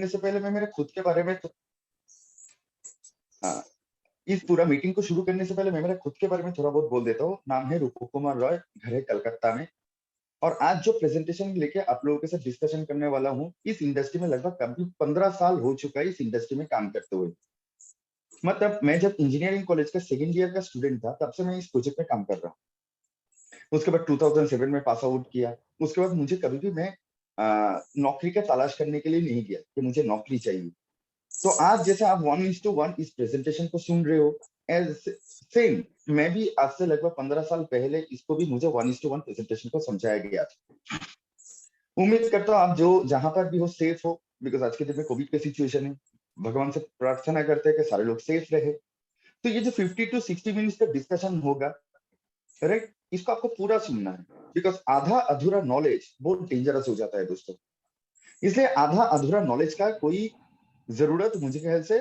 करने से पहले मैं मेरे खुद के बारे में हाँ, इस पूरा मीटिंग को शुरू करने से पहले मैं मेरे खुद के बारे में थोड़ा बहुत बोल देता हूँ। नाम है रूप कुमार रॉय, घर है कलकत्ता में। और आज जो प्रेजेंटेशन लेके आप लोगों के साथ डिस्कशन करने वाला हूँ, इस इंडस्ट्री में लगभग कभी 15 साल हो चुका है इस इंडस्ट्री में काम करते हुए। मतलब मैं जब इंजीनियरिंग कॉलेज का सेकंड ईयर का स्टूडेंट था, तब से मैं इस प्रोजेक्ट में काम कर रहा हूँ। उसके बाद 2007 में पास आउट किया। उसके बाद मुझे कभी भी मैं नौकरी का तलाश करने के लिए नहीं गया कि मुझे नौकरी चाहिए। तो आज जैसे आप 1:1 इस प्रेजेंटेशन को सुन रहे हो, एज सेम मैं भी आज से लगभग 15 साल पहले इसको भी मुझे 1:1 प्रेजेंटेशन को समझाया गया था। उम्मीद करता हूँ आप जो जहां पर भी हो सेफ हो, बिकॉज आज के दिन में कोविड की सिचुएशन है। भगवान से प्रार्थना करते हैं कि सारे लोग सेफ रहे। तो ये जो 50 to 60 मिनट का डिस्कशन होगा, राइट, इसको आपको पूरा सुनना है, बिकॉज आधा अधूरा नॉलेज बहुत डेंजरस हो जाता है दोस्तों। इसलिए आधा अधूरा नॉलेज का कोई जरूरत मुझे ख्याल से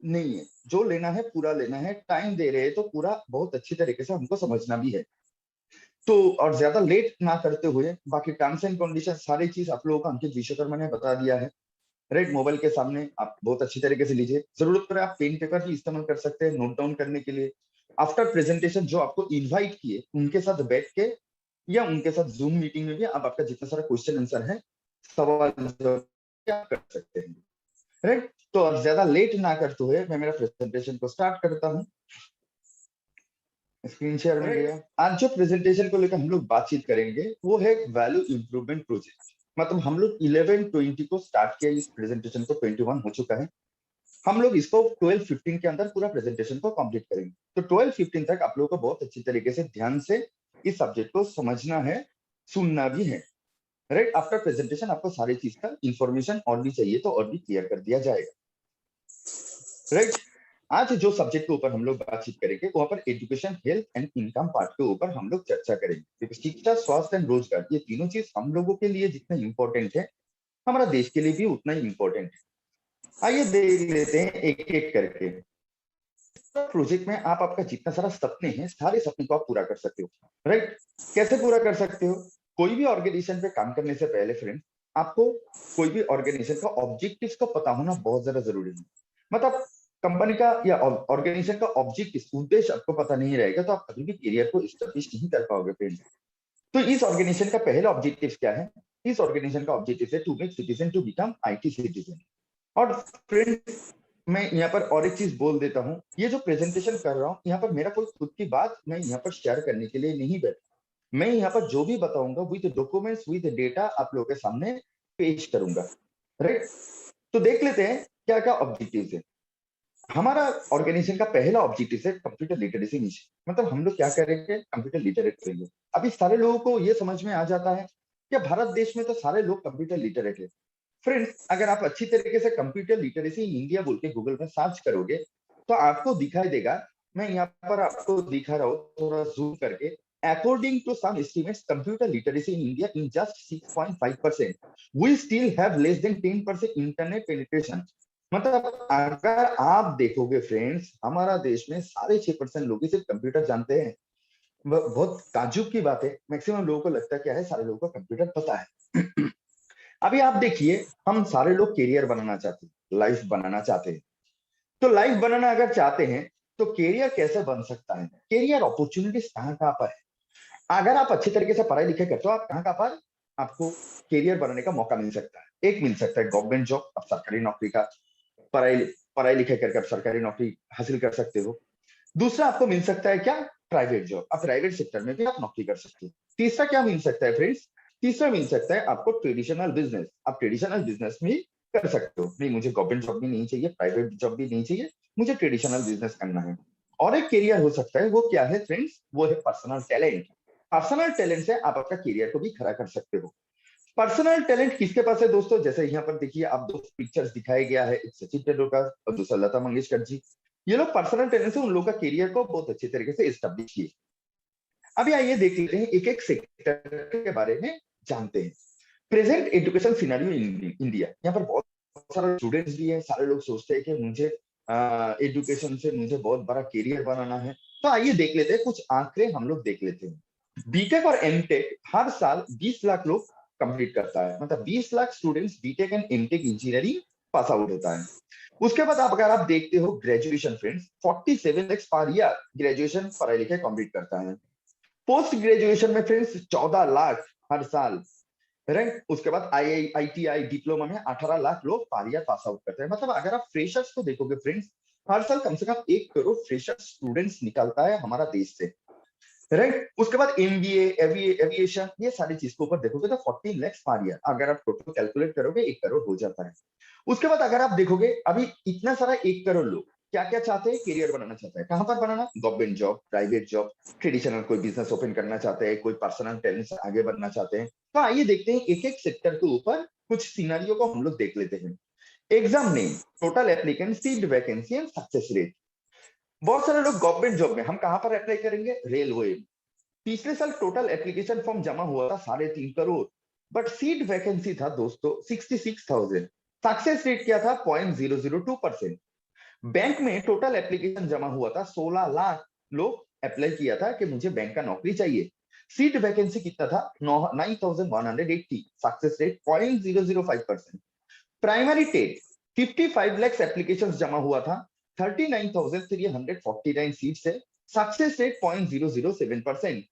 नहीं है। जो लेना है पूरा लेना है, टाइम दे रहे हैं तो पूरा बहुत अच्छी तरीके से हमको समझना भी है। तो और ज्यादा लेट ना करते हुए बाकी टर्म्स एंड कंडीशन सारी चीज आप लोगों को अंकित विश्वकर्मा ने बता दिया है। राइट, मोबाइल के सामने आप बहुत अच्छी तरीके से लीजिए। जरूरत पड़े आप पेन पेपर भी इस्तेमाल कर सकते हैं नोट डाउन करने के लिए। आफ्टर प्रेजेंटेशन जो आपको इनवाइट किए उनके साथ बैठ के या उनके साथ जूम मीटिंग में भी आप आपका जितना सारा क्वेश्चन आंसर है, सवाल जवाब आप कर सकते हैं। राइट, तो अब ज्यादा लेट ना करते हुए मैं मेरा प्रेजेंटेशन को स्टार्ट करता हूँ। स्क्रीन शेयर में गया। आज जो प्रेजेंटेशन को लेकर हम लोग बातचीत करेंगे वो है वैल्यू इंप्रूवमेंट प्रोजेक्ट। मतलब हम लोग 11-20 को स्टार्ट किया, इस प्रेजेंटेशन को 21 हो चुका है। हम लोग इसको 12-15 के अंदर पूरा प्रेजेंटेशन को कंप्लीट करेंगे। तो 12-15 तक आप लोगों को बहुत अच्छी तरीके से ध्यान से इस सब्जेक्ट को समझना है, सुनना भी है। राइट, आफ्टर प्रेजेंटेशन आपको सारी चीज का इंफॉर्मेशन और भी चाहिए तो और भी क्लियर कर दिया जाएगा। राइट, आज जो सब्जेक्ट के ऊपर हम लोग बातचीत करेंगे वहां पर education, health and income part के ऊपर हम लोग चर्चा करेंगे। क्योंकि शिक्षा, स्वास्थ्य एंड रोजगार, ये तीनों चीज हम लोगों के लिए जितना इंपॉर्टेंट है, हमारा देश के लिए भी उतना ही इंपॉर्टेंट है। आइए देख लेते हैं एक एक करके। प्रोजेक्ट में आप आपका जितना सारा सपने हैं, सारे सपने को आप पूरा कर सकते हो। राइट, कैसे पूरा कर सकते हो? कोई भी ऑर्गेनाइजेशन पे काम करने से पहले फ्रेंड, आपको कोई भी ऑर्गेनाइजेशन का ऑब्जेक्टिव्स का पता होना बहुत ज्यादा जरूरी है। मतलब कंपनी का या ऑर्गेनाइजेशन का ऑब्जेक्टिव, उद्देश्य आपको पता नहीं रहेगा तो आप कभी भी करियर को एस्टेब्लिश नहीं कर पाओगे फ्रेंड। तो इस ऑर्गेनाइजेशन का पहला ऑब्जेक्टिव क्या है? इस ऑर्गेनाइजेशन का ऑब्जेक्टिव है to make citizen to become IT citizen. और फ्रेंड, मैं यहाँ पर और एक चीज बोल देता हूँ, ये जो प्रेजेंटेशन कर रहा हूँ यहाँ पर मेरा कोई खुद की बात मैं यहाँ पर शेयर करने के लिए नहीं बैठा। मैं यहाँ पर जो भी बताऊंगा विद डॉक्यूमेंट्स, विद डेटा आप लोगों के सामने पेश करूंगा। राइट, तो देख लेते हैं क्या क्या ऑब्जेक्टिव है। हमारा ऑर्गेनाइजेशन का पहला ऑब्जेक्टिव है कंप्यूटर लिटरेसी मिशन। मतलब हम लोग क्या करेंगे, कंप्यूटर लिटरेट करेंगे। अभी सारे लोगों को ये समझ में आ जाता है कि भारत देश में तो सारे लोग कंप्यूटर लिटरेट है। फ्रेंड्स, अगर आप अच्छी तरीके से कंप्यूटर लिटरेसी इन इंडिया बोल के गूगल में सर्च करोगे तो आपको दिखाई देगा। मैं यहाँ पर आपको दिखा रहा हूँ थोड़ा जूम करके। According to some estimates, computer literacy in India in just 6.5%। We still have less than 10% internet penetration. मतलब अगर आप देखोगे फ्रेंड्स, हमारा देश में 6.5% लोग ही सिर्फ कंप्यूटर जानते हैं। बहुत ताज्जुब की बात है। मैक्सिमम लोगों को लगता है क्या है, सारे लोगों को कंप्यूटर पता है। अभी आप देखिए, हम सारे लोग करियर बनाना चाहते हैं, लाइफ बनाना चाहते हैं। तो लाइफ बनाना अगर चाहते हैं तो करियर कैसे बन सकता है? करियर अपॉर्चुनिटीज कहाँ कहाँ पर है? अगर आप अच्छी तरीके से पढ़ाई लिखाई करते हो, आप कहाँ कहाँ पर आपको करियर बनाने का मौका मिल सकता है? एक मिल सकता है गवर्नमेंट जॉब, आप सरकारी नौकरी का पढ़ाई पढ़ाई लिखाई करके आप सरकारी नौकरी हासिल कर सकते हो। दूसरा आपको मिल सकता है क्या? प्राइवेट जॉब, आप प्राइवेट सेक्टर में भी आप नौकरी कर सकते हो। तीसरा क्या मिल सकता है फ्रेंड्स? तीसरा मिल सकता है आपको ट्रेडिशनल बिजनेस। आप ट्रेडिशनल बिजनेस में कर सकते हो। नहीं, मुझे गवर्नमेंट जॉब भी नहीं चाहिए, प्राइवेट जॉब भी नहीं चाहिए, मुझे ट्रेडिशनल बिजनेस करना है। और एक करियर हो सकता है, वो क्या है फ्रेंड्स? वो है पर्सनल टैलेंट। पर्सनल टैलेंट से आप आपका करियर को भी खड़ा कर सकते हो। पर्सनल टैलेंट किसके पास है दोस्तों? जैसे यहाँ पर देखिए, आप दो पिक्चर्स दिखाए गया है, एक सचिन तेंदुलकर और दूसरा लता मंगेशकर जी। ये लोग पर्सनल टैलेंट से उन लोगों का करियर को बहुत अच्छे तरीके से एस्टेब्लिश किए। अभी आइए देख लेते हैं एक एक सेक्टर के बारे में जानते हैं। Present education scenario in India. यहाँ पर बहुत सारे स्टूडेंट्स भी हैं। सारे लोग सोचते हैं कि मुझे एजुकेशन से मुझे बहुत बड़ा करियर बनाना है। तो आइए देख लेते हैं, कुछ आंकड़े हम लोग देख लेते हैं। बीटेक और एमटेक हर साल 20 लाख लोग कंप्लीट करता है। मतलब 20 lakh students BTech and MTech engineering pass out होता है। उसके बाद आप अगर आप देखते हो graduation friends, 47 lakh per year graduation पढ़ाई लिखाई कंप्लीट करता है। पोस्ट ग्रेजुएशन में फ्रेंड्स 14 लाख हर साल, राइट। उसके बाद IITI डिप्लोमा में 18 लाख लोग पर ईयर पास आउट करते हैं। मतलब अगर आप फ्रेशर्स को देखोगे फ्रेंड्स, हर साल कम से कम 1 करोड़ फ्रेशर स्टूडेंट्स निकलता है हमारा देश से, राइट। उसके बाद MBA, एविएशन, ये सारी चीज के ऊपर देखोगे तो 14 लाख पर ईयर, अगर आप टोटल कैलकुलेट करोगे 1 करोड़ हो जाता है। उसके बाद अगर आप देखोगे अभी इतना सारा 1 करोड़ लोग क्या क्या चाहते हैं, करियर बनाना चाहते हैं। कहां पर बनाना? Government job, private job, traditional कोई बिजनेस ओपन करना चाहते हैं, कोई पर्सनल टैलेंट से आगे बढ़ना चाहते हैं। तो आइए देखते हैं एक एक सेक्टर के ऊपर कुछ सिनारियो को हम लोग देख लेते हैं। Enzyme name, total applicant, seat vacancy and success rate. बहुत सारे लोग गवर्नमेंट जॉब में, हम कहां पर अप्लाई करेंगे? रेलवे। पिछले साल टोटल एप्लीकेशन फॉर्म जमा हुआ था 3.5 करोड़, बट सीट वैकेंसी था दोस्तों 66,000। सक्सेस रेट क्या था? 0.002%। बैंक में टोटल एप्लीकेशन जमा हुआ था 16 लाख लोग अप्लाई किया था कि मुझे बैंक का नौकरी चाहिए। सीट वैकेंसी कितना था? 9,180। Success rate 0.005%। Primary TET 55 lakh application जमा हुआ था, 39,349 सीट से। Success rate 0.007%।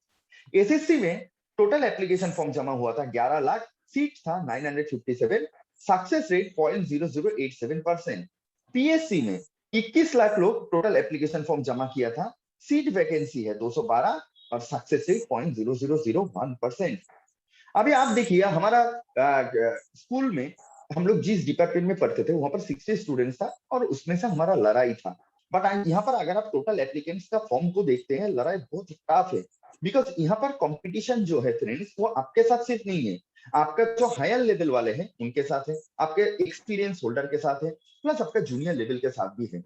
एसएससी में टोटल एप्लीकेशन फॉर्म जमा हुआ था 11 लाख, सीट था 957, सक्सेस रेट 0.0087%। पीएससी में 21 लाख लोग टोटल एप्लीकेशन फॉर्म जमा किया था, सीट वैकेंसी है 212 और सक्सेस रेट 0.0001%। अभी आप देखिए हमारा स्कूल में हम लोग जिस डिपार्टमेंट में पढ़ते थे वहां पर 60 स्टूडेंट्स था और उसमें से हमारा लड़ाई था। बट यहाँ पर अगर आप टोटल एप्लीकेंट्स का फॉर्म को देखते हैं, लड़ाई बहुत टफ है। बिकॉज यहाँ पर कंपटीशन जो है फ्रेंड्स, वो आपके साथ सिर्फ नहीं है, आपका जो हायर लेवल वाले हैं उनके साथ है, आपके एक्सपीरियंस होल्डर के साथ है, प्लस आपका जूनियर लेवल के साथ भी है।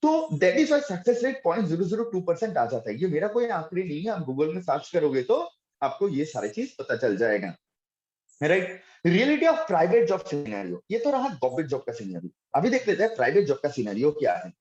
तो that is why success rate 0.002% आ जाता है। ये मेरा कोई आंकड़े नहीं है, आप गूगल में सर्च करोगे तो आपको ये सारी चीज पता चल जाएगा, right. Reality of private job scenario, ये तो रहा गवर्नमेंट जॉब का सिनेरियो। अभी देख लेते हैं प्राइवेट जॉब का सिनेरियो क्या है।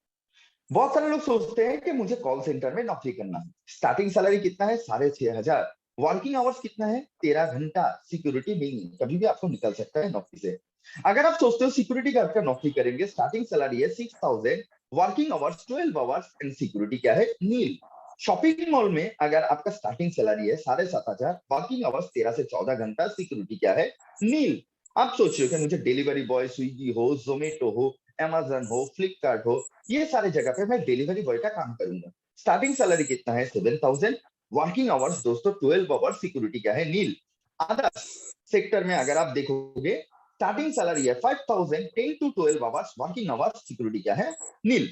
बहुत सारे लोग सोचते हैं कि मुझे कॉल सेंटर में नौकरी करना है। स्टार्टिंग सैलरी कितना है? 6,500। वर्किंग आवर्स कितना है? 13 घंटा। सिक्योरिटी नहीं है, कभी भी आपको निकल सकता है नौकरी से। अगर आप सोचते हो सिक्योरिटी गार्ड का नौकरी करेंगे, स्टार्टिंग सैलरी है 6,000, working hours 12 hours and security क्या है? नील। शॉपिंग मॉल में अगर आपका स्टार्टिंग सैलरी है 7,500, वर्किंग आवर्स 13 से 14 घंटा, सिक्योरिटी क्या है? नील। आप सोच रहे हो कि मुझे डिलीवरी बॉय, स्विगी हो, जोमेटो हो, अमेजन हो, फ्लिपकार्ट हो, ये सारे जगह पे मैं डिलीवरी बॉय का काम करूंगा। स्टार्टिंग सैलरी कितना है? 7,000, वर्किंग आवर्स दोस्तों 12 आवर्स, सिक्योरिटी क्या है? नील। अदर्स सेक्टर में अगर आप देखोगे, स्टार्टिंग सैलरी है 5,000, 10 to 12 hours, working hours, security क्या है? नील।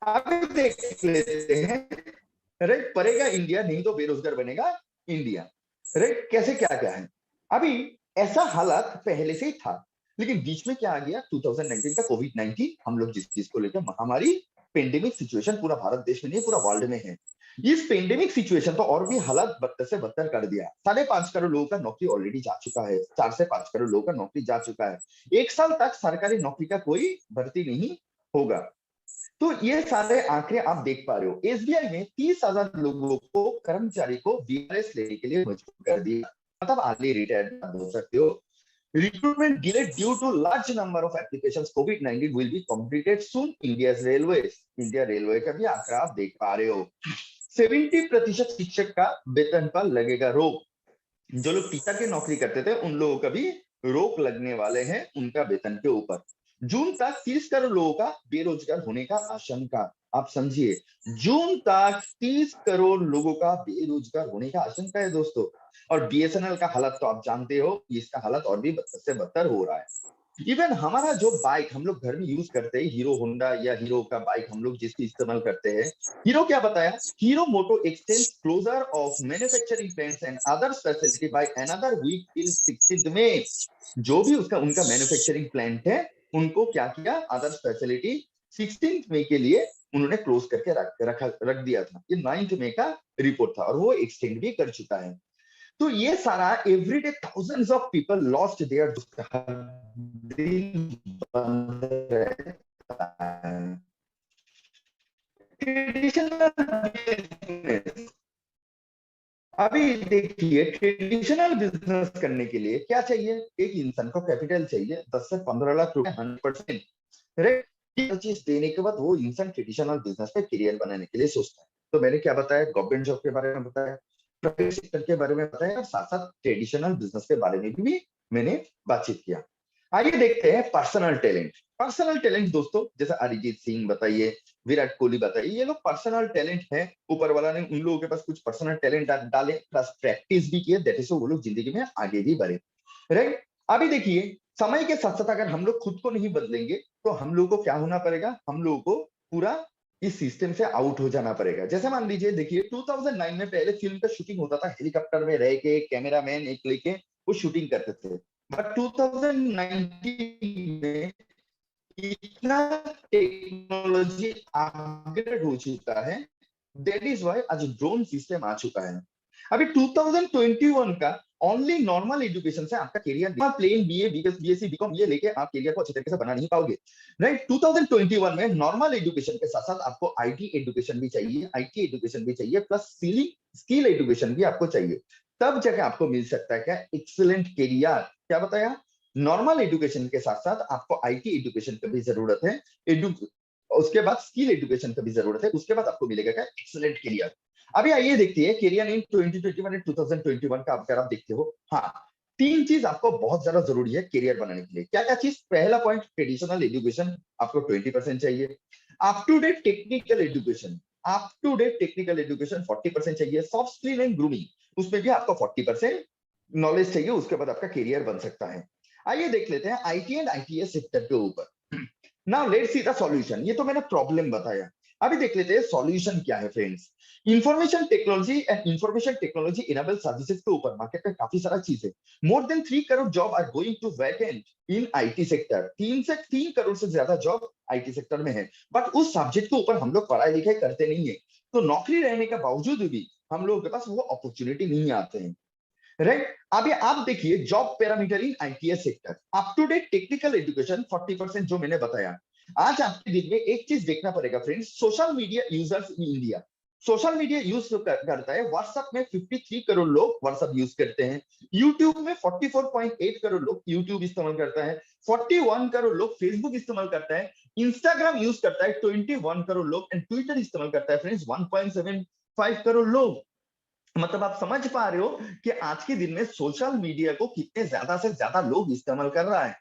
आगे देख लेते हैं, राइट। पढ़ेगा इंडिया, नहीं तो बेरोजगार बनेगा इंडिया, राइट। कैसे क्या क्या है? अभी ऐसा हालात पहले से ही था, लेकिन बीच में क्या आ गया? 2019 का कोविड-19, हम लोग जिस चीज को लेकर महामारी, पेंडेमिक सिचुएशन पूरा भारत देश में नहीं, पूरा वर्ल्ड में है। इस पेंडेमिक सिचुएशन तो और भी हालात बदतर से बदतर कर दिया। 5.5 करोड़ लोगों का नौकरी ऑलरेडी जा चुका है, 4 से 5 करोड़ लोगों का नौकरी जा चुका है। 1 साल तक सरकारी नौकरी का कोई भर्ती नहीं होगा। तो ये सारे आंकड़े आप देख पा रहे हो। एसबीआई ने 30,000 लोगों को, कर्मचारी को बीआरएस लेने के लिए मजबूर कर दिया, मतलब अर्ली रिटायरमेंट बोल सकते हो। Recruitment delayed due to large number of applications, कोविड-19 will be completed soon. India railway का भी आंकड़ा आप देख पा रहे हो। 70% शिक्षक का वेतन पर लगेगा रोक। जो लोग टीचर की नौकरी करते थे उन लोगों का भी रोक लगने वाले हैं उनका वेतन के ऊपर। जून तक 30 करोड़ लोगों का बेरोजगार होने का आशंका। आप समझिए, जून तक 30 करोड़ लोगों का बेरोजगार होने का आशंका है दोस्तों। और बीएसएनएल का हालत तो आप जानते हो, इसका हालत और भी बदतर से बदतर हो रहा है। इवन हमारा जो बाइक हम लोग घर में यूज करते हैं, हीरो होंडा या हीरो का बाइक हम लोग जिसकी इस्तेमाल करते हैं, हीरो क्या बताया? Hero moto extends closure of manufacturing plants and other facility by another week till 16th में। जो भी उसका उनका मैन्युफैक्चरिंग प्लांट है, उनको क्या किया? अदर फैसिलिटी 16th मई के लिए उन्होंने क्लोज करके रख दिया था। ये 9th मई का रिपोर्ट था और वो एक्सटेंड भी कर चुका है। तो ये सारा everyday thousands of people lost their, traditional अभी देखिए ट्रेडिशनल बिजनेस करने के लिए क्या चाहिए, एक इंसान को कैपिटल चाहिए 10 से 15 लाख रुपए 100%। राइट, ये चीज देने के बाद वो इंसान ट्रेडिशनल बिजनेस पे करियर बनाने के लिए सोचता है। तो मैंने क्या बताया, गवर्नमेंट जॉब के बारे में बताया, प्राइवेट सेक्टर के बारे में बताया, और साथ साथ ट्रेडिशनल बिजनेस के बारे में भी मैंने बातचीत किया। आइए देखते हैं पर्सनल टैलेंट। पर्सनल टैलेंट दोस्तों, जैसे अरिजीत सिंह बताइए, विराट कोहली बताइए, ये लोग पर्सनल टैलेंट है, ऊपर वाला ने उन लोगों के पास कुछ पर्सनल टैलेंट डाले प्लस प्रैक्टिस भी किए, दैट इज वो लोग जिंदगी में आगे भी बढ़े। राइट, अभी देखिए समय के साथ साथ अगर हम लोग खुद को नहीं बदलेंगे तो हम लोगों को क्या होना पड़ेगा, हम लोगों को पूरा इस सिस्टम से आउट हो जाना पड़ेगा। जैसे मान लीजिए, देखिए 2009 में पहले फिल्म का शूटिंग होता था, हेलीकॉप्टर में रह के कैमरामैन एक लेके वो शूटिंग करते थे। बट 2019 में इतना टेक्नोलॉजी अपग्रेड हो चुका है, दैट इज व्हाई आज ड्रोन सिस्टम आ चुका है। अभी 2021 का ओनली नॉर्मल एजुकेशन से आपका career, plain BA BSc BCom ये लेके आप करियर को अच्छे तरीके से बना नहीं पाओगे। राइट, 2021 में नॉर्मल एजुकेशन के साथ साथ आपको आईटी एजुकेशन भी चाहिए, आईटी एजुकेशन भी चाहिए, प्लस स्किल एजुकेशन भी आपको चाहिए। तब जाके आपको मिल सकता है क्या एक्सीलेंट करियर। क्या बताया, नॉर्मल एजुकेशन के साथ साथ आपको आईटी एजुकेशन की भी जरूरत है, उसके बाद स्किल एजुकेशन की भी जरूरत है, उसके बाद आपको मिलेगा क्या एक्सीलेंट करियर। अभी आइए देखते हैं करियर इन 2021 एंड 2021 का अगर आप देखते हो, हाँ, तीन चीज आपको बहुत ज्यादा जरूरी है करियर बनाने के लिए। क्या क्या चीज, पहला पॉइंट ट्रेडिशनल एजुकेशन आपको 20% चाहिए, up to date technical education, up to date technical education 40% चाहिए, सॉफ्ट स्किल एंड ग्रूमिंग उसमें भी आपको 40% नॉलेज चाहिए, उसके बाद आपका करियर बन सकता है। आइए देख लेते हैं आईटी एंड आईटीएस सेक्टर के ऊपर। Now let's see the solution. ये तो मैंने प्रॉब्लम बताया, अभी देख लेते हैं सॉल्यूशन क्या है friends. Information technology and information technology enable services के ऊपर मार्केट में काफी सारा चीज है। More than 3 crore job are going to vacant in IT sector, 3 crore से ज्यादा जॉब आईटी सेक्टर में है। बट उस सब्जेक्ट के ऊपर हम लोग पढ़ाई लिखाई करते नहीं है, तो नौकरी रहने के बावजूद भी हम लोगों के पास वो अपॉर्चुनिटी नहीं आते हैं। राइट, अभी आप देखिए job parameter in ITES sector, up to date technical education 40% जो मैंने बताया। आज आपके दिन में एक चीज देखना पड़ेगा friends, social media users in India, social media use करता है, व्हाट्सएप में 53 करोड़ लोग व्हाट्सएप यूज करते हैं, यूट्यूब में 44.8 करोड़ लोग यूट्यूब इस्तेमाल करता है, 41 करोड़ लोग फेसबुक इस्तेमाल करता है, इंस्टाग्राम यूज करता है 21 करोड़ लोग, एंड ट्विटर इस्तेमाल करता है फ्रेंड्स 1.75 करोड़ लोग। मतलब आप समझ पा रहे हो कि आज के दिन में सोशल मीडिया को कितने ज्यादा से ज्यादा लोग इस्तेमाल कर रहा है।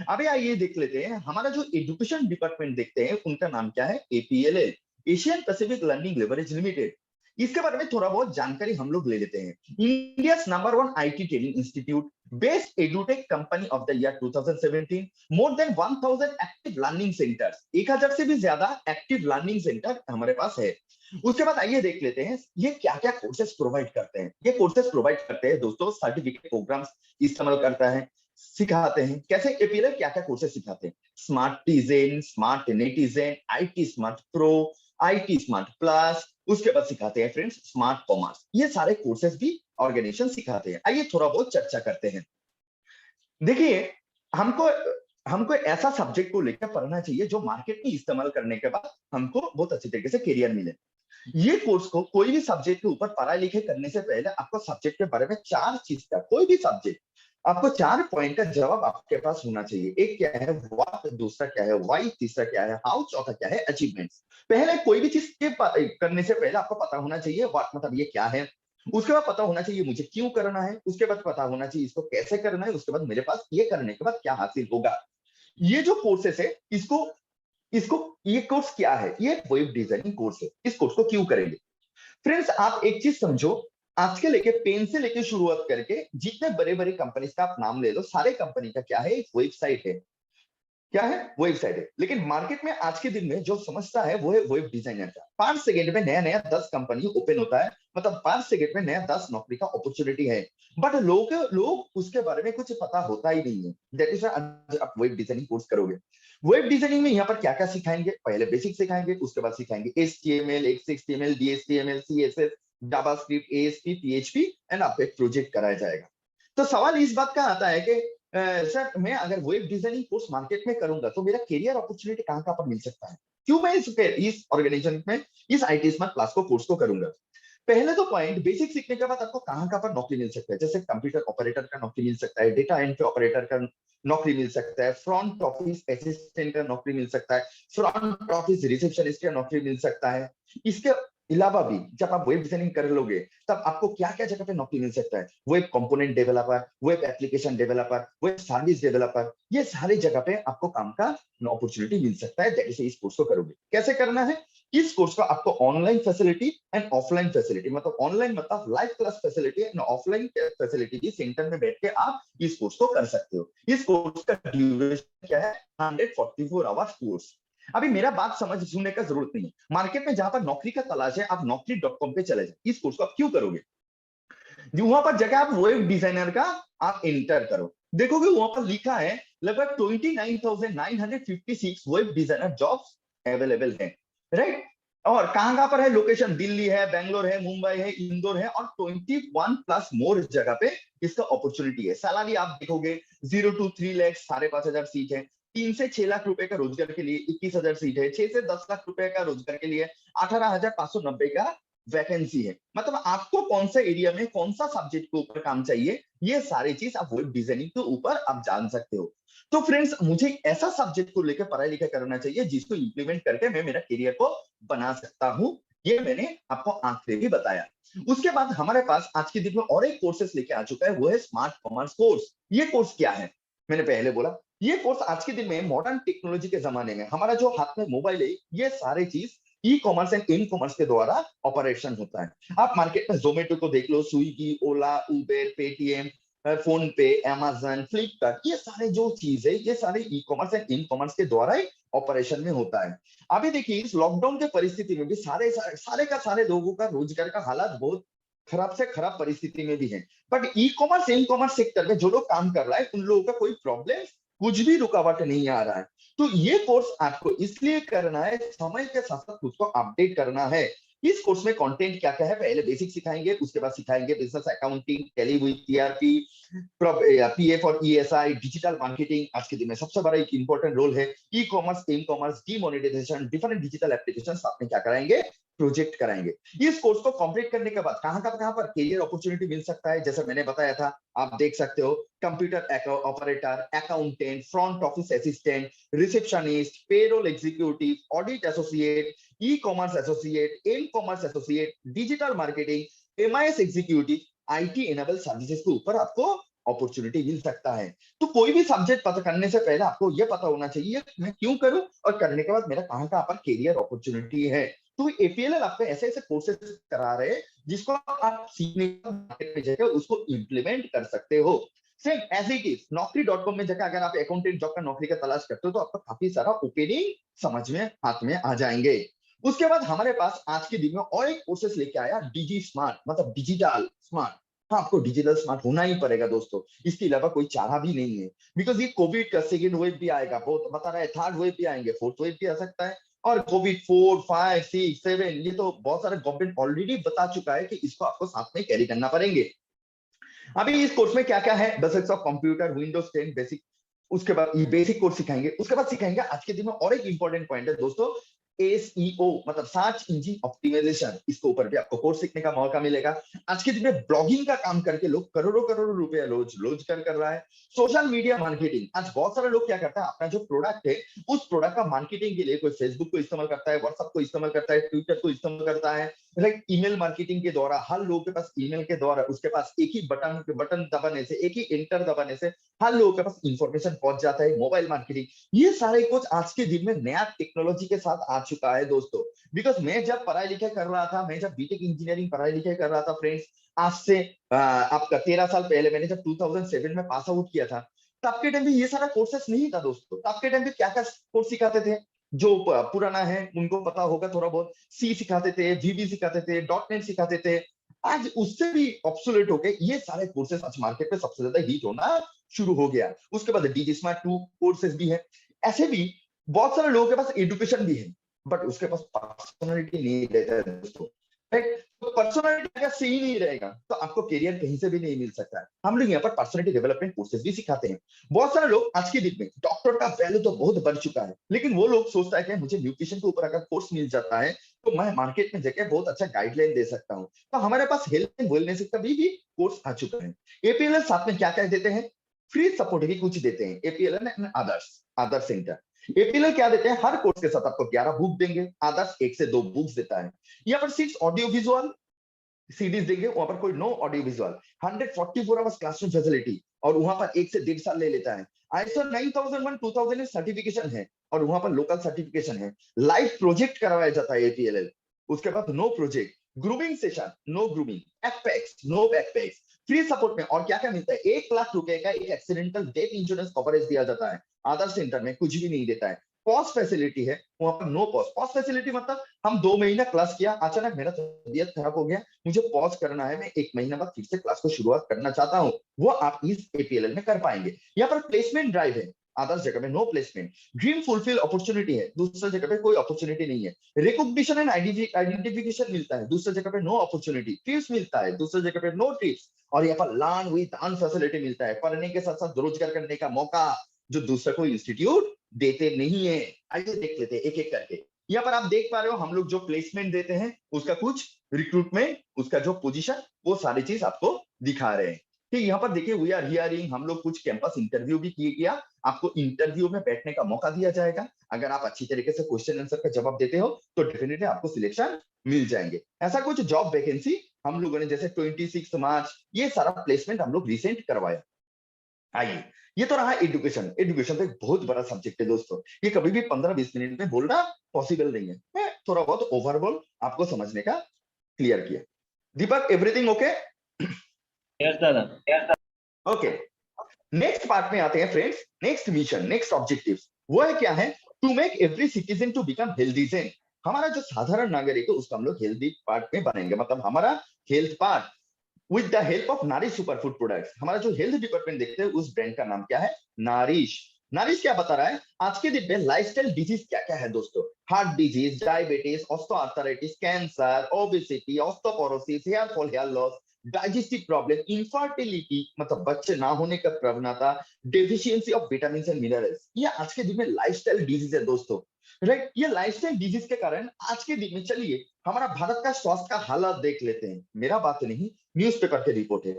अभी आइए देख लेते हैं हमारा जो एजुकेशन डिपार्टमेंट देखते हैं, उनका नाम क्या है, APLL, Asian Pacific learning leverage limited. इसके बारे में थोड़ा बहुत जानकारी हम लोग ले लेते हैं। India number 1 IT training institute, best edutech company of the year 2017, more than 1000 active learning centres, 1000 से भी ज्यादा एक्टिव लर्निंग सेंटर हमारे पास है। उसके बाद आइए देख लेते हैं ये क्या क्या कोर्सेज प्रोवाइड करते हैं। ये कोर्सेज प्रोवाइड करते हैं दोस्तों, सर्टिफिकेट प्रोग्राम्स इस्तेमाल करता है, सिखाते हैं कैसे, एपीएलएल क्या क्या कोर्सेज सिखाते हैं, smart टीजन, smart netizen, IT smart pro, IT smart plus, उसके बाद सिखाते हैं फ्रेंड्स स्मार्ट कॉमर्स। ये सारे कोर्सेज भी ऑर्गेनाइजेशन सिखाते हैं। आइए थोड़ा बहुत चर्चा करते हैं। देखिए, हमको हमको ऐसा सब्जेक्ट को लेकर पढ़ना चाहिए जो मार्केट में इस्तेमाल करने के बाद हमको बहुत अच्छी तरीके से करियर मिले। ये कोर्स को कोई भी सब्जेक्ट के ऊपर पढ़ाई लिखाई करने से पहले आपको सब्जेक्ट के बारे में 4 चीज का, कोई भी सब्जेक्ट आपको 4 पॉइंट का जवाब आपके पास होना चाहिए। एक क्या है व्हाट, दूसरा क्या है व्हाई, तीसरा क्या है हाउ, चौथा क्या है अचीवमेंट्स। पहले कोई भी चीज के करने से पहले आपको पता होना चाहिए व्हाट मतलब ये क्या है, उसके बाद पता होना चाहिए मुझे क्यों करना है, उसके बाद पता होना चाहिए इसको कैसे करना है, उसके बाद मेरे पास ये करने के बाद क्या हासिल होगा। ये जो कोर्सेस है, इसको इसको ये कोर्स क्या है, ये वेब डिजाइनिंग कोर्स है। इस कोर्स को क्यों करेंगे फ्रेंड्स, आप एक चीज समझो, आज के लेके पेन से लेके शुरुआत करके जितने बड़े बड़े कंपनी का आप नाम ले लो, सारे कंपनी का क्या है, एक वेबसाइट है। क्या है, वेबसाइट है। लेकिन मार्केट में आज के दिन में जो समझता है वो है वेब डिजाइनर का। 5 सेकंड में नया नया 10 कंपनी ओपन होता है, मतलब 5 सेकंड में नया 10 नौकरी का अपॉर्चुनिटी है। बट लोग उसके बारे में कुछ पता होता ही नहीं है। दैट इज आप वेब डिजाइनिंग कोर्स करोगे। वेब डिजाइनिंग में यहाँ पर क्या क्या सिखाएंगे, पहले बेसिक सिखाएंगे, उसके बाद सिखाएंगे HTML, XML, DHTML, CSS, JavaScript, ASP, PHP, and आपको एक प्रोजेक्ट कराया जाएगा। तो सवाल इस बात का आता है कि सर मैं अगर वेब डिजाइनिंग कोर्स मार्केट में करूंगा तो मेरा करियर अपॉर्चुनिटी कहां कहां पर मिल सकता है, क्यों मैं इस ऑर्गेनाइजेशन में इस आईटी स्मार्ट क्लास को कोर्स को करूंगा। पहले तो पॉइंट बेसिक सीखने के बाद आपको कहाँ कहाँ पर नौकरी मिल सकता है, जैसे कंप्यूटर ऑपरेटर का नौकरी मिल सकता है, डेटा एंट्री ऑपरेटर का नौकरी मिल सकता है, फ्रंट ऑफिस असिस्टेंट का नौकरी मिल सकता है, फ्रंट ऑफिस रिसेप्शनिस्ट का नौकरी मिल सकता है। इसके अलावा भी जब आप वेब डिजाइनिंग कर लोगे तब आपको क्या क्या जगह पे नौकरी मिल सकता है, web component developer, web application developer, web service developer, ये सारी जगह पे आपको काम का अपॉर्चुनिटी मिल सकता है जैसे इस कोर्स को करोगे। कैसे करना है, इस कोर्स का आपको online facility and offline facility, मतलब ऑनलाइन मतलब live class facility and offline facility भी सेंटर में बैठ के आप इस कोर्स को कर सकते हो। इस कोर्स का ड्यूरेशन क्या है, 144 आवर्स कोर्स। अभी मेरा बात समझ सुनने का जरूरत नहीं है, मार्केट में जहां पर नौकरी का तलाश है आप naukri.com पे चले जाए। इस कोर्स को आप क्यों करोगे, वहां पर जगह आप वेब डिजाइनर का आप एंटर करो, देखोगे वहां पर लिखा है लगभग 29,956 वेब डिजाइनर जॉब्स अवेलेबल है, राइट। और कहां कहां पर है लोकेशन, दिल्ली है, बेंगलोर है, मुंबई है, इंदौर है, और 21 प्लस मोर जगह पे इसका अपॉर्चुनिटी है। सैलरी आप देखोगे 0 to 3 लाख 5,500 सीट है, 3 से 6 लाख रुपए का रोजगार के लिए 21,000 सीट है, 6 से 10 लाख रुपए का रोजगार के लिए 18,590 का वैकेंसी है। मतलब आपको कौन सा एरिया में कौन सा सब्जेक्ट के ऊपर काम चाहिए, ये सारी चीज आप वेब डिजाइनिंग के ऊपर आप जान सकते हो। तो फ्रेंड्स, मुझे ऐसा सब्जेक्ट को लेकर पढ़ाई लिखाई करना चाहिए जिसको इंप्लीमेंट करके मैं मेरा करियर को बना सकता हूं, ये मैंने आपको आंकड़े भी बताया। उसके बाद हमारे पास आज के दिन में और एक कोर्सेस लेके आ चुका है, वो है स्मार्ट कॉमर्स कोर्स। ये कोर्स क्या है, मैंने पहले बोला, ये कोर्स आज के दिन में मॉडर्न टेक्नोलॉजी के जमाने में हमारा जो हाथ में मोबाइल है, ये सारे चीज e commerce and in commerce के द्वारा ऑपरेशन होता है। आप मार्केट में जोमेटो को देख लो, स्विगी, ओला, उबेर, पेटीएम, फोन पे, अमेजन, फ्लिपकार्ट, ये सारे जो चीज है ये सारे e commerce and in commerce के द्वारा ही ऑपरेशन में होता है। अभी देखिए इस लॉकडाउन के परिस्थिति में भी सारे का सारे लोगों का रोजगार का हालात बहुत खराब से खराब परिस्थिति में भी है, but E commerce in commerce sector में जो लोग काम कर रहा है उन लोगों का कोई प्रॉब्लम, कुछ भी रुकावट नहीं आ रहा है। तो ये कोर्स आपको इसलिए करना है, समय के साथ साथ खुद को अपडेट करना है। इस कोर्स में कंटेंट क्या क्या है, पहले बेसिक सिखाएंगे, उसके बाद सिखाएंगे business accounting, Tally with TRP, PF और ईएसआई, डिजिटल मार्केटिंग, आज के दिन में सबसे बड़ा एक इंपॉर्टेंट रोल है, e commerce, in commerce, demonetisation, different digital application, साथ में क्या कराएंगे, प्रोजेक्ट कराएंगे। इस कोर्स को कंप्लीट करने के बाद कहां पर करियर अपॉर्चुनिटी मिल सकता है, जैसे मैंने बताया था, आप देख सकते हो, computer operator, accountant, front office assistant, receptionist, payroll executive, audit associate, e commerce associate, in commerce associate, digital marketing, MIS executive, IT enable services के ऊपर आपको अपॉर्चुनिटी मिल सकता है। तो कोई भी सब्जेक्ट पता करने से पहले आपको यह पता होना चाहिए मैं क्यों करूं, और करने के बाद मेरा कहां कहां पर करियर अपॉर्चुनिटी है। तो एपीएलएल आपको ऐसे ऐसे कोर्सेज करा रहे हैं जिसको आप सीखने मार्केट में जाकर उसको इंप्लीमेंट कर सकते हो। Same as it is naukri.com में जाकर अगर आप अकाउंटेंट जॉब का नौकरी का तलाश करते हो तो आपको काफी सारा ओपनिंग समझ में हाथ में आ जाएंगे। उसके बाद हमारे पास आज के दिन में और एक कोर्सेस लेके आया, डिजी स्मार्ट, मतलब डिजिटल स्मार्ट। हाँ, आपको डिजिटल स्मार्ट होना ही पड़ेगा दोस्तों, इसके अलावा कोई चारा भी नहीं है। बिकॉज ये कोविड का सेकेंड वेव भी आएगा, बहुत बता रहा है, थर्ड वेव भी आएंगे, फोर्थ वेव भी आ सकता है, और कोविड 4, 5, 6, 7, ये तो बहुत सारे गवर्नमेंट ऑलरेडी बता चुका है कि इसको आपको साथ में कैरी करना पड़ेंगे। अभी इस कोर्स में क्या क्या है, basics of computer, Windows 10 basic, उसके बाद ये बेसिक कोर्स सिखाएंगे, उसके बाद सिखाएंगे आज के दिन में और एक इंपॉर्टेंट पॉइंट है दोस्तों, एसईओ, मतलब सर्च इंजन ऑप्टिमाइजेशन, इसके ऊपर भी आपको कोर्स सीखने का मौका मिलेगा। आज के दिन में ब्लॉगिंग का काम करके लोग करोड़ों करोड़ों रुपया रोजगार कर रहा है। सोशल मीडिया मार्केटिंग, आज बहुत सारे लोग क्या करता है, अपना जो प्रोडक्ट है उस प्रोडक्ट का मार्केटिंग के लिए कोई फेसबुक को इस्तेमाल करता है, व्हाट्सएप को इस्तेमाल करता है, ट्विटर को इस्तेमाल करता है, लाइक ईमेल मार्केटिंग के द्वारा हर लोगों के पास ईमेल के द्वारा उसके पास एक ही बटन दबाने से, एक ही एंटर दबाने से हर लोगों के पास इंफॉर्मेशन पहुंच जाता है। मोबाइल मार्केटिंग, ये सारे कुछ आज के दिन में नया टेक्नोलॉजी के साथ आ चुका है दोस्तों। बिकॉज मैं जब पढ़ाई लिखाई कर रहा था, मैं जब बीटेक इंजीनियरिंग पढ़ाई लिखाई कर रहा था फ्रेंड्स, आज से आपका 13 साल पहले, मैंने जब 2007 में पास आउट किया था, तब के टाइम पे ये सारा कोर्सेस नहीं था दोस्तों। तब के टाइम पे क्या क्या कोर्स सिखाते थे, जो पुराना है उनको पता होगा थोड़ा बहुत, सी सिखाते थे, वीबी सिखाते थे, डॉट नेट सिखाते थे। आज उससे भी ऑब्सोलेट हो गए ये सारे कोर्सेस, आज मार्केट में सबसे ज्यादा हिट होना शुरू हो गया। उसके बाद डीजी स्मार्ट 2 कोर्सेज भी है। ऐसे भी बहुत सारे लोगों के पास एजुकेशन भी है, बट उसके पास पर्सनालिटी नहीं रहता है दोस्तों, राइट। तो पर्सनालिटी अगर सही नहीं रहेगा तो आपको करियर कहीं से भी नहीं मिल सकता है। हम लोग यहाँ पर पर्सनालिटी डेवलपमेंट कोर्सेज भी सिखाते हैं। बहुत सारे लोग आज के दिन में, डॉक्टर का वैल्यू तो बहुत बढ़ चुका है, लेकिन वो लोग सोचता है कि मुझे न्यूट्रिशन के ऊपर अगर कोर्स मिल जाता है तो मैं मार्केट में जाके बहुत अच्छा गाइडलाइन दे सकता हूँ। तो हमारे पास हेल्थ एंड वेलनेस का भी कोर्स आ चुका है। एपीएलएल साथ में क्या क्या देते हैं, फ्री सपोर्ट भी कुछ देते हैं एपीएलएल एंड अदर्स सेंटर। एपीएलएल क्या देते हैं, हर कोर्स के साथ आपको 11 बुक देंगे, अदर्स 1 से 2 बुक्स देता है। यहाँ पर 6 ऑडियो विजुअल सीरीज देंगे, वहां पर कोई no audio visual, 144 hours classroom facility, और वहां पर 1 से 1.5 साल ले लेता है। आईएसओ 9001 2000 सर्टिफिकेशन है, और वहां पर लोकल सर्टिफिकेशन है। लाइव प्रोजेक्ट करवाया जाता है एपीएलएल। उसके बाद no project, grooming session no grooming, backpacks no backpacks, free support में और क्या क्या मिलता है, 1 लाख रुपए का एक एक्सीडेंटल डेथ इंश्योरेंस कवरेज दिया जाता है। आदर सेंटर में कुछ भी नहीं देता है। पॉज फैसिलिटी है, वहां पर नो पॉज। पॉज फैसिलिटी मतलब हम 2 महीना क्लास किया, अचानक मेरा तबीयत खराब हो गया, मुझे पॉज करना है, मैं 1 महीना बाद फिर से क्लास को शुरुआत करना चाहता हूँ, वो आप इस एपीएलएल में कर पाएंगे। यहाँ पर प्लेसमेंट ड्राइव है, अदर्स जगह पे no placement. Dream fulfil opportunity है, दूसरी जगह पे कोई अपॉर्चुनिटी नहीं है। रिकॉग्निशन एंड आइडेंटिफिकेशन मिलता है, दूसरी जगह पे नो अपॉर्चुनिटी। ट्रिप्स मिलता है, दूसरी जगह पे नो ट्रिप्स। और यहाँ पर लर्न विद अर्न फैसिलिटी मिलता है, पढ़ने के साथ साथ रोजगार करने का मौका, जो दूसरा कोई इंस्टीट्यूट देते नहीं है। आइए देख लेते हैं एक एक करके। यहाँ पर आप देख पा रहे हो, हम लोग जो प्लेसमेंट देते हैं उसका कुछ रिक्रूटमेंट, उसका जो पोजीशन, वो सारी चीज आपको दिखा रहे हैं। ठीक, यहाँ पर देखिए, वी आर हियरिंग, हम लोग कुछ कैंपस इंटरव्यू भी किए किया, आपको इंटरव्यू में बैठने का मौका दिया जाएगा। अगर आप अच्छी तरीके से क्वेश्चन आंसर का जवाब देते हो तो डेफिनेटली आपको सिलेक्शन मिल जाएंगे। ऐसा कुछ जॉब वैकेंसी हम लोगों ने जैसे 26 मार्च ये सारा प्लेसमेंट हम लोग रिसेंट करवाया। आइए, ये तो रहा एजुकेशन। एजुकेशन तो एक बहुत बड़ा सब्जेक्ट है दोस्तों, ये कभी भी 15-20 मिनट में बोलना पॉसिबल नहीं है। मैं थोड़ा बहुत ओवरऑल आपको समझने का क्लियर किया। Deepak, everything okay? यस दादा। ओके, नेक्स्ट पार्ट में आते हैं friends. Next mission, next objective, वो है क्या है, to make every citizen to become हेल्दीजन। हमारा जो साधारण नागरिक है उसको हम लोग हेल्दी पार्ट में बनाएंगे, मतलब हमारा health part with the help of नारिश super food products. हमारा जो हेल्थ डिपार्टमेंट देखते हैं उस ब्रांड का नाम क्या है, नारिश। नारिश क्या बता रहा है, आज के दिन में लाइफस्टाइल डिजीज क्या क्या है दोस्तों, heart disease, diabetes, osteoarthritis, cancer, obesity, osteoporosis, hair fall, hair loss, digestive problem, infertility मतलब बच्चे ना होने का प्रवणता, deficiency of vitamin and minerals, ये आज के दिन में लाइफस्टाइल डिजीज है दोस्तों। राइट, ये लाइफस्टाइल डिजीज के कारण आज के दिन में, चलिए हमारा भारत का स्वास्थ्य का हालत देख लेते हैं। मेरा बात नहीं, न्यूज़पेपर की रिपोर्ट है।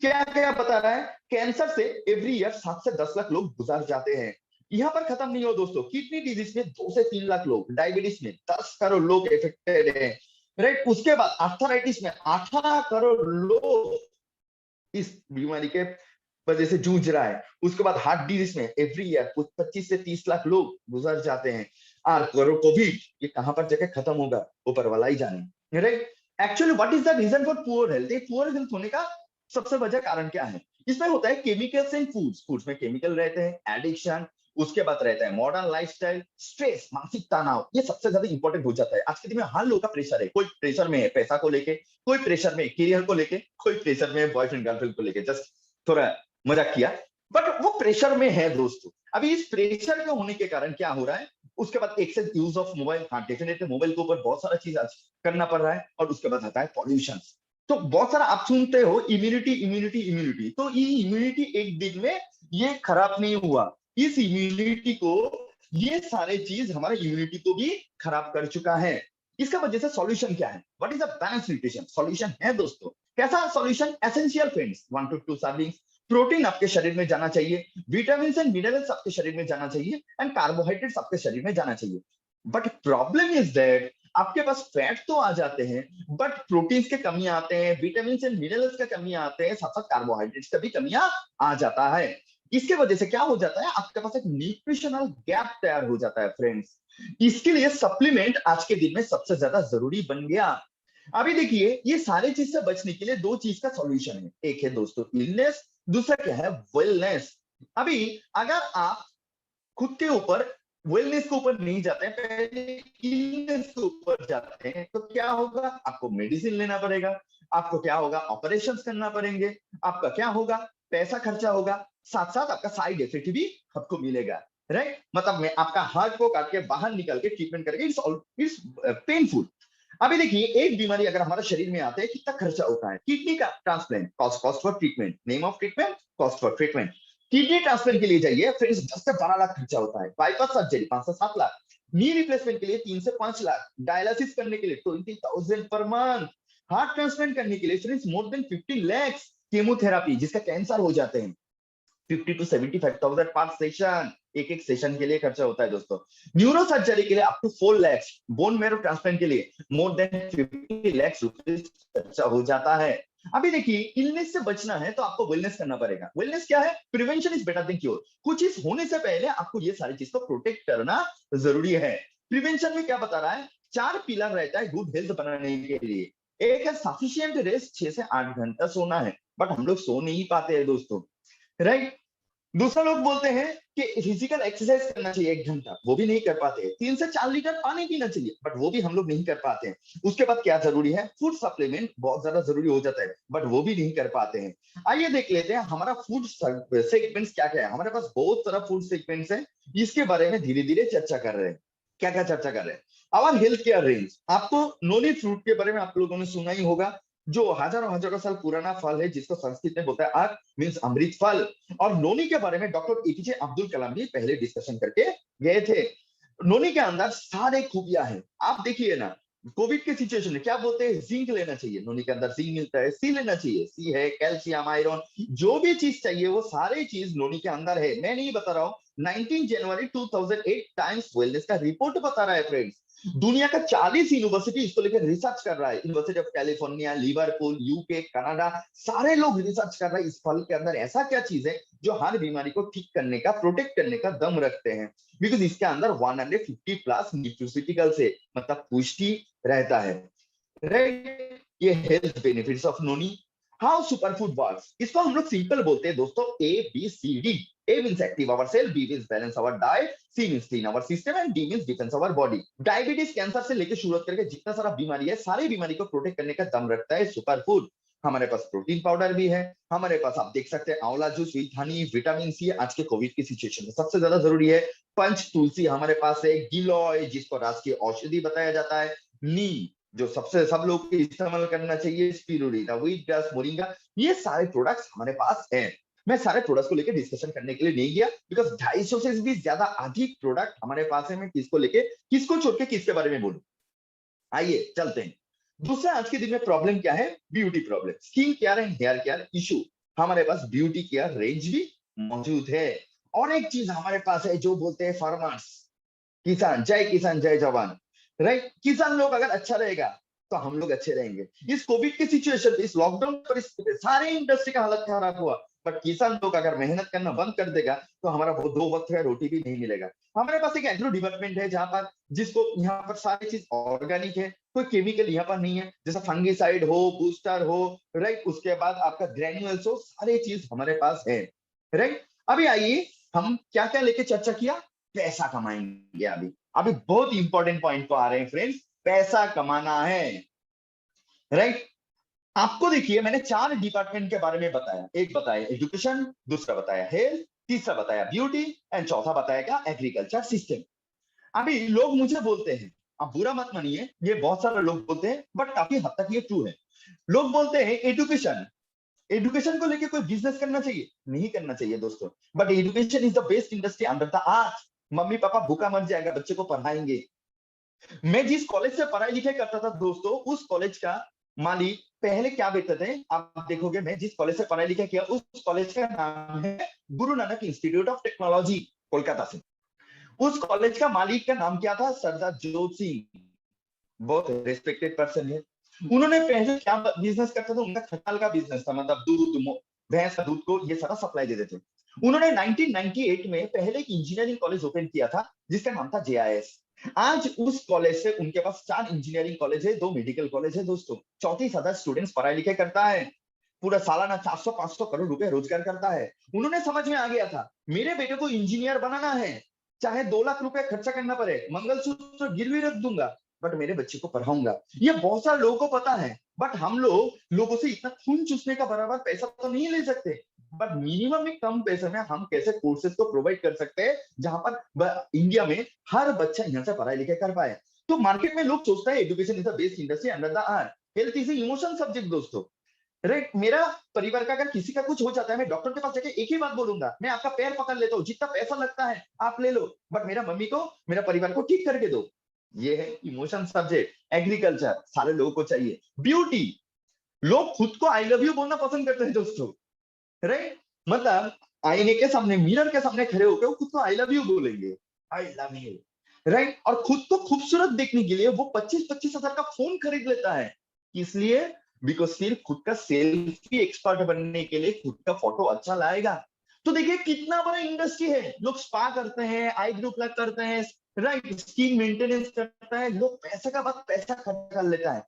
क्या क्या बता रहा है, कैंसर से एवरी ईयर 7 से 10 लाख लोग गुजर जाते हैं। यहाँ पर खत्म नहीं हो दोस्तों, किडनी डिजीज में 2 से 3 लाख लोग, डायबिटीज में 10 करोड़ लोग इफेक्टेड हैं। राइट, उसके बाद आर्थराइटिस में 18 करोड़ लोग इस बीमारी के वजह से जूझ रहा है। उसके बाद हार्ट डिजीज में एवरी ईयर 25 से 30 लाख लोग गुजर जाते हैं। और कोविड, ये कहां पर जाके खत्म होगा, ऊपर वाला ही जाने। Right, actually what is the reason for poor health? Poor health होने का सबसे बड़ा कारण क्या है, इसमें होता है केमिकल्स इन फूड्स, फूड्स में केमिकल रहते हैं, एडिक्शन, उसके बाद रहता है मॉडर्न लाइफस्टाइल, स्ट्रेस, मानसिक तनाव, ये सबसे ज्यादा इंपॉर्टेंट हो जाता है। आज के दिन में हर लोग का प्रेशर है, कोई प्रेशर में है पैसा को लेके, कोई प्रेशर में करियर को लेके, कोई प्रेशर में बॉयफ्रेंड गर्लफ्रेंड को लेके। जस्ट थोड़ा मजाक किया, बट वो प्रेशर में है दोस्तों। अभी इस प्रेशर के होने के कारण क्या हो रहा है, उसके बाद एक्सेस यूज ऑफ मोबाइल, हाँ डेफिनेटली मोबाइल के ऊपर बहुत सारा चीज आज करना पड़ रहा है, और उसके बाद आता है पॉल्यूशन। तो बहुत सारा आप सुनते हो इम्यूनिटी इम्यूनिटी इम्यूनिटी, तो ये इम्यूनिटी एक दिन में ये खराब नहीं हुआ, इस इम्यूनिटी को, ये सारे चीज हमारे इम्यूनिटी को भी खराब कर चुका है। इसका वजह से सॉल्यूशन क्या है, what is the balance nutrition? Solution है दोस्तों, कैसा solution, essential friends, 1 to 2 servings protein आपके शरीर में जाना चाहिए, विटामिन एंड मिनरल्स आपके शरीर में जाना चाहिए, एंड कार्बोहाइड्रेट्स आपके शरीर में जाना चाहिए। बट प्रॉब्लम इज दैट आपके पास फैट तो आ जाते हैं, बट प्रोटीन के कमी आते हैं, विटामिन एंड मिनरल्स के कमी आते हैं, साथ साथ कार्बोहाइड्रेट्स का भी कमियां आ जाता है। इसके वजह से क्या हो जाता है, आपके पास एक न्यूट्रिशनल गैप तैयार हो जाता है फ्रेंड्स। इसके लिए सप्लीमेंट आज के दिन में सबसे ज्यादा जरूरी बन गया। अभी देखिए, ये सारे चीज से बचने के लिए 2 चीज का सॉल्यूशन है, एक है दोस्तों इलनेस, दूसरा क्या है, वेलनेस। अभी अगर आप खुद के ऊपर वेलनेस के ऊपर नहीं जाते हैं, पहले इलनेस के ऊपर जाते हैं, तो क्या होगा, आपको मेडिसिन लेना पड़ेगा, आपको क्या होगा, ऑपरेशंस करना पड़ेंगे, आपका क्या होगा, पैसा खर्चा होगा, साथ साथ आपका साइड इफेक्ट भी आपको मिलेगा। राइट, मतलब मैं आपका हार्ट को काट के बाहर निकल के ट्रीटमेंट करेंगे, इट्स पेनफुल। अभी देखिए, एक बीमारी अगर हमारे शरीर में आते हैं, कितना खर्चा होता है, किडनी का transplant, cost for treatment, name of treatment, cost for treatment. Kidney transplant के लिए जाइए फिर 10 से 12 लाख खर्चा होता है, बाईपास सर्जरी 5 से 7 लाख, नी रिप्लेसमेंट के लिए 3 से 5 लाख, डायलिसिस करने के लिए 20,000 पर मंथ, हार्ट ट्रांसप्लांट करने के लिए friends more than 50 lakhs, chemotherapy जिसका कैंसर हो जाते हैं 50 to 75,000 पर सेशन, एक एक सेशन के लिए खर्चा होता है दोस्तों। न्यूरो सर्जरी के लिए up to 4 lakhs, bone marrow transplant के लिए मोर देन 50 lakhs रुपीस खर्चा हो जाता है। अभी देखिए, इलनेस से बचना है तो आपको वेलनेस करना पड़ेगा। वेलनेस क्या है? Prevention is better than cure. कुछ चीज होने से पहले आपको ये सारी चीज को प्रोटेक्ट करना जरूरी है। प्रिवेंशन में क्या बता रहा है? 4 पिलर रहता है गुड हेल्थ बनाने के लिए। एक है सफिशिएंट रेस्ट, 6 से 8 घंटा सोना है, बट हम लोग सो नहीं पाते हैं दोस्तों, राइट। दूसरा, लोग बोलते हैं कि फिजिकल एक्सरसाइज करना चाहिए 1 घंटा, वो भी नहीं कर पाते। 3 से 4 लीटर पानी पीना चाहिए, बट वो भी हम लोग नहीं कर पाते हैं। उसके बाद क्या जरूरी है? फूड सप्लीमेंट बहुत ज्यादा जरूरी हो जाता है, बट वो भी नहीं कर पाते हैं। आइए देख लेते हैं हमारा फूड सेगमेंट्स क्या क्या है। हमारे पास बहुत सारा फूड सेगमेंट्स है, इसके बारे में धीरे धीरे चर्चा कर रहे हैं। क्या क्या चर्चा कर रहे हैं? Our health care range. आपको नोनी फ्रूट के बारे में आप लोगों ने सुना ही होगा, जो हजारों हजारों साल पुराना फल है, जिसको संस्कृत में बोलता है आक मीन्स अमृत फल। और नोनी के बारे में डॉक्टर एपीजे अब्दुल कलाम भी पहले डिस्कशन करके गए थे। नोनी के अंदर सारे खूबियां हैं। आप देखिए ना, कोविड के सिचुएशन में क्या बोलते हैं? जिंक लेना चाहिए, नोनी के अंदर जिंक मिलता है। सी लेना चाहिए, सी है कैल्शियम, आयरन, जो भी चीज चाहिए वो सारी चीज नोनी के अंदर है। मैं नहीं बता रहा हूँ, 19 जनवरी 2008 टाइम्स वेलनेस का रिपोर्ट बता रहा है फ्रेंड्स। दुनिया का 40 यूनिवर्सिटी इसको लेकर रिसर्च कर रहा है। University of California, Liverpool, UK, Canada, सारे लोग रिसर्च कर रहे हैं इस फल के अंदर ऐसा क्या चीज है जो हर बीमारी को ठीक करने का, प्रोटेक्ट करने का दम रखते हैं। बिकॉज इसके अंदर 150 प्लस न्यूट्रिस्यूटिकल्स है, मतलब पुष्टि रहता है, राइट। ये health benefits of noni. How superfood works, इसको हम लोग सिंपल बोलते हैं दोस्तों, ABCD। A means active our cell, B means balance our diet, C means clean our system and D means defense our body। Diabetes, cancer से लेकर शुरुआत करके जितना सारा बीमारी है, सारी बीमारी को प्रोटेक्ट करने का दम रखता है सुपर फूड। हमारे पास प्रोटीन पाउडर भी है, हमारे पास आप देख सकते हैं आंवला juice with honey, vitamin C आज के कोविड की सिचुएशन में सबसे ज्यादा जरूरी है। पंच तुलसी हमारे पास है, गिलोय जिसको राजकीय औषधि बताया जाता है, नीम जो सबसे सब लोग को इस्तेमाल करना चाहिए, स्पिरुलिना, व्हीट ग्रास, मोरिंगा, ये सारे प्रोडक्ट्स हमारे पास हैं। मैं सारे प्रोडक्ट्स को लेकर डिस्कशन करने के लिए नहीं गया, बिकॉज 250 से भी ज्यादा अधिक प्रोडक्ट हमारे पास है। मैं किसको लेके, किसको छोड़ के किसके बारे में बोलूं? आइए चलते हैं। दूसरा, आज के दिन में प्रॉब्लम क्या है? Beauty problem, skin care and hair care issue. हमारे पास ब्यूटी केयर रेंज भी मौजूद है। और एक चीज हमारे पास है जो बोलते हैं फार्मर्स, किसान जय जवान, राइट। किसान लोग अगर अच्छा रहेगा तो हम लोग अच्छे रहेंगे। इस कोविड की सिचुएशन, इस लॉकडाउन परिस्थिति में सारे इंडस्ट्री का हालत खराब हुआ, बट किसान लोग अगर मेहनत करना बंद कर देगा तो हमारा वो 2 वक्त का रोटी भी नहीं मिलेगा। हमारे पास एक एग्रो डिपार्टमेंट है जहां पर, जिसको यहाँ पर सारी चीज ऑर्गेनिक है, कोई केमिकल यहाँ पर नहीं है, जैसा फंगीसाइड हो, बूस्टर हो, राइट। उसके बाद आपका ग्रेन्यूल्स हो, सारी चीज हमारे पास है, राइट। अभी आइए, हम क्या क्या लेके चर्चा किया? पैसा कमाएंगे। अभी अभी बहुत इंपॉर्टेंट पॉइंट को आ रहे हैं फ्रेंड्स, पैसा कमाना है, राइट। आपको देखिए, मैंने 4 डिपार्टमेंट के बारे में बताया। एक बताया एजुकेशन, दूसरा बताया हेल्थ, तीसरा बताया ब्यूटी एंड चौथा बताया क्या? Agriculture system. अभी लोग मुझे बोलते हैं, आप बुरा मत मानिए, ये बहुत सारे लोग बोलते हैं, बट काफी हद तक ये ट्रू है। लोग बोलते हैं एजुकेशन, एजुकेशन को लेके कोई बिजनेस करना चाहिए? नहीं करना चाहिए दोस्तों, but education is the best industry under the earth. Mummy papa भूखा मर जाएगा, बच्चे को पढ़ाएंगे। मैं जिस कॉलेज से पढ़ाई लिखाई करता था दोस्तों, उस कॉलेज का मालिक पहले क्या बेचते थे आप देखोगे। मैं जिस कॉलेज से पढ़ाई लिखाई किया, उस कॉलेज का नाम है Guru Nanak institute of technology, Kolkata से। उस कॉलेज का मालिक का नाम क्या था? सरदार जोत सिंह, बहुत रेस्पेक्टेड पर्सन है। उन्होंने पहले क्या बिजनेस करता था? उनका खटाल का बिजनेस था, मतलब दूध, भैंस का दूध को ये सारा सप्लाई देते थे। उन्होंने 1998 में पहले एक इंजीनियरिंग कॉलेज ओपन किया था, जिसका नाम था JIS। आज उस कॉलेज से उनके पास 4 इंजीनियरिंग कॉलेज है, 2 मेडिकल कॉलेज है दोस्तों। 34,000 स्टूडेंट्स पढ़ाई लिखाई करता है, पूरा सालाना 400-500 करोड़ रुपए रोजगार करता है। उन्होंने समझ में आ गया था, मेरे बेटे को इंजीनियर बनाना है, चाहे 2 लाख रुपए खर्चा करना पड़े, मंगलसूत्र गिरवी रख दूंगा, बट मेरे बच्चे को पढ़ाऊंगा। ये बहुत सारे लोगों को पता है, बट हम लोग लोगों से इतना खून चूसने का बराबर पैसा तो नहीं ले सकते, बट मिनिमम में कम पैसे में हम कैसे कोर्सेज को प्रोवाइड कर सकते हैं जहां पर इंडिया में हर बच्चा यहाँ से पढ़ाई लिखाई कर पाए। तो मार्केट में लोग सोचते हैं education is the best industry under the earth. Health is emotion subject दोस्तों। राइट। मेरा परिवार का अगर किसी का कुछ हो जाता है, मैं डॉक्टर के पास जाके एक ही बात बोलूंगा, मैं आपका पैर पकड़ लेता हूँ, जितना पैसा लगता है आप ले लो, बट मेरा मम्मी को, मेरा परिवार को ठीक करके दो। ये है इमोशन सब्जेक्ट। एग्रीकल्चर सारे लोगों को चाहिए। ब्यूटी, लोग खुद को आई लव यू बोलना पसंद करते हैं दोस्तों, राइट। मतलब आईने के सामने, मिरर के सामने खड़े होकर वो खुद को आई लव यू बोलेंगे, आई लव यू, राइट। और खुद को खूबसूरत देखने के लिए वो 25-25 हजार का फोन खरीद लेता है। इसलिए बिकॉज सिर्फ खुद का सेल्फी एक्सपर्ट बनने के लिए खुद का फोटो अच्छा लाएगा। तो देखिए कितना बड़ा इंडस्ट्री है। लोग स्पा करते हैं, आई ब्रो प्लग करते हैं, राइट, स्किन मेंटेनेंस करता है, लोग पैसे का बाद पैसा खर्च कर लेता है।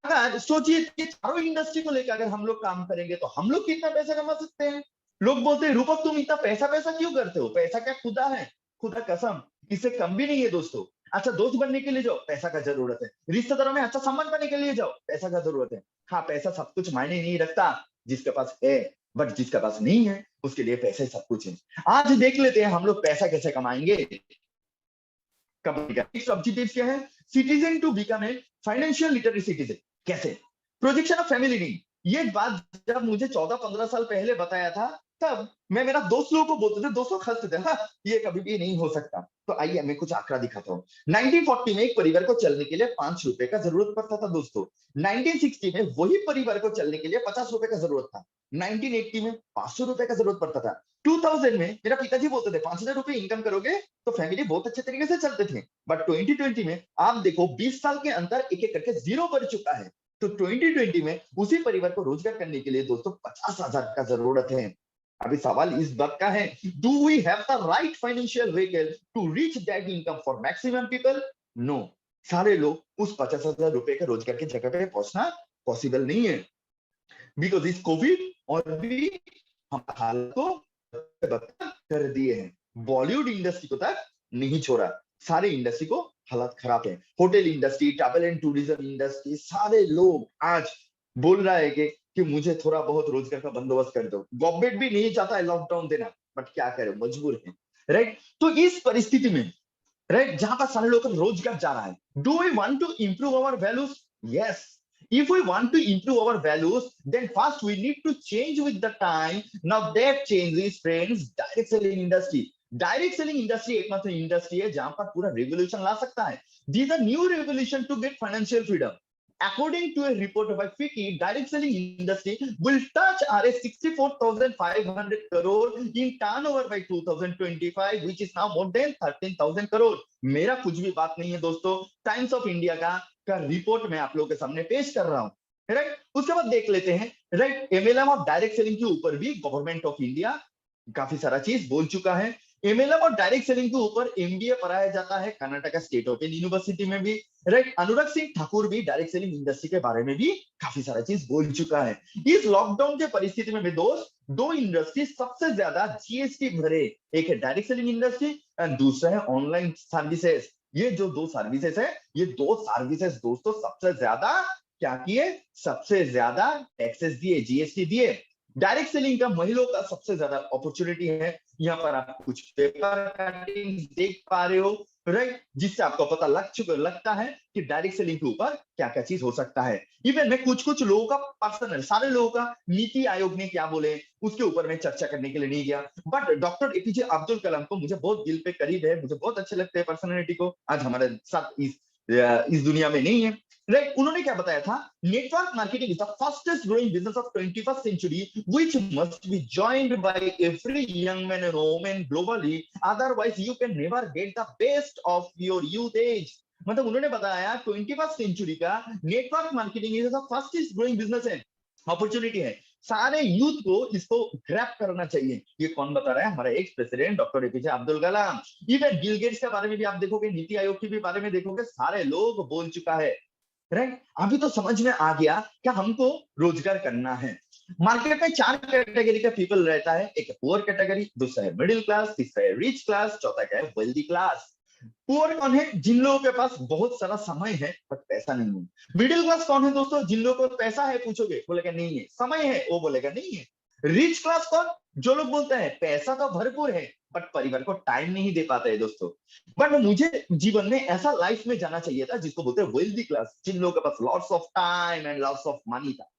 अगर सोचिए कि चारों इंडस्ट्री को लेकर अगर हम लोग काम करेंगे तो हम लोग कितना पैसा कमा सकते हैं। लोग बोलते हैं रूपक तुम इतना पैसा पैसा क्यों करते हो, पैसा क्या खुदा है, खुदा कसम इससे कम भी नहीं है दोस्तों। अच्छा दोस्त बनने के लिए जाओ, पैसा का जरूरत है। रिश्तेदारों में अच्छा सम्मान पाने के लिए जाओ, पैसा का जरूरत है। हाँ पैसा सब कुछ मायने नहीं रखता, जिसके पास है, बट जिसके पास नहीं है उसके लिए पैसा ही सब कुछ है। आज देख लेते हैं हम लोग पैसा कैसे कमाएंगे। कंपनी का नेक्स्ट ऑब्जेक्टिव क्या है, citizen to become a financial literacy citizen. कैसे, प्रोजेक्शन ऑफ फैमिली नीड। ये बात जब मुझे 14-15 साल पहले बताया था, तब मैं मेरा दोस्त लोगों को बोलते थे, दोस्तों हंसते थे, हाँ, ये कभी भी नहीं हो सकता। तो आइए मैं कुछ आंकड़ा दिखाता हूँ। 1940 में एक परिवार को चलने के लिए 5 रुपए का जरूरत पड़ता था दोस्तों। 1960 में वही परिवार को चलने के लिए 50 रुपए का जरूरत था। 1980 में 500 रुपए का जरूरत पड़ता था। 2000 में मेरा पिताजी बोलते थे 5,000 रुपए इनकम करोगे तो फैमिली बहुत अच्छे तरीके से चलते थे। बट 2020 में आप देखो 20 साल के अंदर एक एक करके जीरो बढ़ चुका है। तो 2020 में उसी परिवार को रोजगार करने के लिए दोस्तों 50,000 का जरूरत है। अभी सवाल इस बात का है, do we have the right financial vehicle to reach that income for maximum people? No, सारे लोग उस 50,000 रुपए के रोजगार की जगह पे पहुंचना पॉसिबल नहीं है। बिकॉज इस कोविड और भी हम हाल को कर दिए हैं। बॉलीवुड इंडस्ट्री को तक नहीं छोड़ा, सारे इंडस्ट्री को हालत खराब है। Hotel industry, travel and tourism industry, सारे लोग आज बोल रहा है कि मुझे थोड़ा बहुत रोजगार का बंदोबस्त कर दो। गवर्नमेंट भी नहीं चाहता है लॉकडाउन देना, बट क्या करें, मजबूर है, राइट। तो इस परिस्थिति में, राइट, जहां पर सारे लोग रोजगार जा रहा है, do we want to improve our values? Yes. If we want to improve our values, then first we need to change with the time. Now that change is, friends, direct selling industry. Direct selling industry एकमात्र industry है जहां पर पूरा revolution ला सकता है। These are new revolution to get financial freedom. According to a report by FICCI, direct selling industry will touch RS 64,500 crore in turnover by 2025, which is now more than 13,000 crore. मेरा कुछ भी बात नहीं है दोस्तों, times of India का report मैं आप लोगों के सामने पेश कर रहा हूं, राइट। उसके बाद देख लेते हैं, right, MLM of direct selling के ऊपर भी गवर्नमेंट ऑफ इंडिया काफी सारा चीज बोल चुका है। एमएलएम और डायरेक्ट सेलिंग के ऊपर एमबीए पढ़ाया जाता है कर्नाटक स्टेट ओपन यूनिवर्सिटी में भी, राइट। अनुराग सिंह ठाकुर भी डायरेक्ट सेलिंग इंडस्ट्री के बारे में भी काफी सारा चीज बोल चुका है। इस लॉकडाउन के परिस्थिति में दोस्त, दो इंडस्ट्री सबसे ज्यादा जीएसटी भरे, एक है डायरेक्ट सेलिंग इंडस्ट्री एंड दूसरा है ऑनलाइन सर्विसेज। ये जो दो सर्विसेज है, ये दो सर्विसेज दोस्तों सबसे ज्यादा क्या किए, सबसे ज्यादा टैक्सेस दिए, जीएसटी दिए। डायरेक्ट सेलिंग का महिलाओं का सबसे ज्यादा अपॉर्चुनिटी है। यहाँ पर आप कुछ पेपर कटिंग देख पा रहे हो, राइट, जिससे आपको पता लगता है कि डायरेक्ट सेलिंग के ऊपर क्या क्या चीज हो सकता है। इवन मैं कुछ लोगों का पर्सनल, सारे लोगों का नीति आयोग ने क्या बोले उसके ऊपर मैं चर्चा करने के लिए नहीं गया, बट डॉक्टर एपीजे अब्दुल कलाम को मुझे बहुत दिल पे करीब है, मुझे बहुत अच्छे लगते हैं पर्सनैलिटी को, आज हमारे साथ इस दुनिया में नहीं है, राइट। उन्होंने क्या बताया था, network marketing is the fastest growing business of 21st century which must be joined by every young man and woman globally, otherwise you can never get the best of your youth age। मतलब उन्होंने बताया 21st century का network marketing is the fastest growing business है, opportunity है, सारे youth को इसको grab करना चाहिए। ये कौन बता रहा है, हमारा ex president doctor APJ Abdul Kalam. Even Bill Gates के बारे में भी आप देखोगे, नीति आयोग के भी बारे में देखोगे, सारे लोग बोल चुका है, राइट। अभी तो समझ में आ गया क्या हमको रोजगार करना है। मार्केट में 4 कैटेगरी का पीपल रहता है, एक पुअर कैटेगरी, दूसरा है मिडिल क्लास, तीसरा है रिच क्लास, चौथा क्या है, वेल्दी क्लास। पुअर कौन है, जिन लोगों के पास बहुत सारा समय है बट पैसा नहीं है। मिडिल क्लास कौन है दोस्तों, जिन लोगों को पैसा है, पूछोगे बोलेगा नहीं है, समय है वो बोलेगा नहीं है। रिच क्लास कौन, जो लोग बोलते हैं पैसा तो भरपूर है बट परिवार को टाइम नहीं दे पाते हैं दोस्तों। बट मुझे जीवन में ऐसा लाइफ में जाना चाहिए था जिसको बोलते हैं वेल्दी क्लास, जिन लोगों के पास lots of time and lots of money था।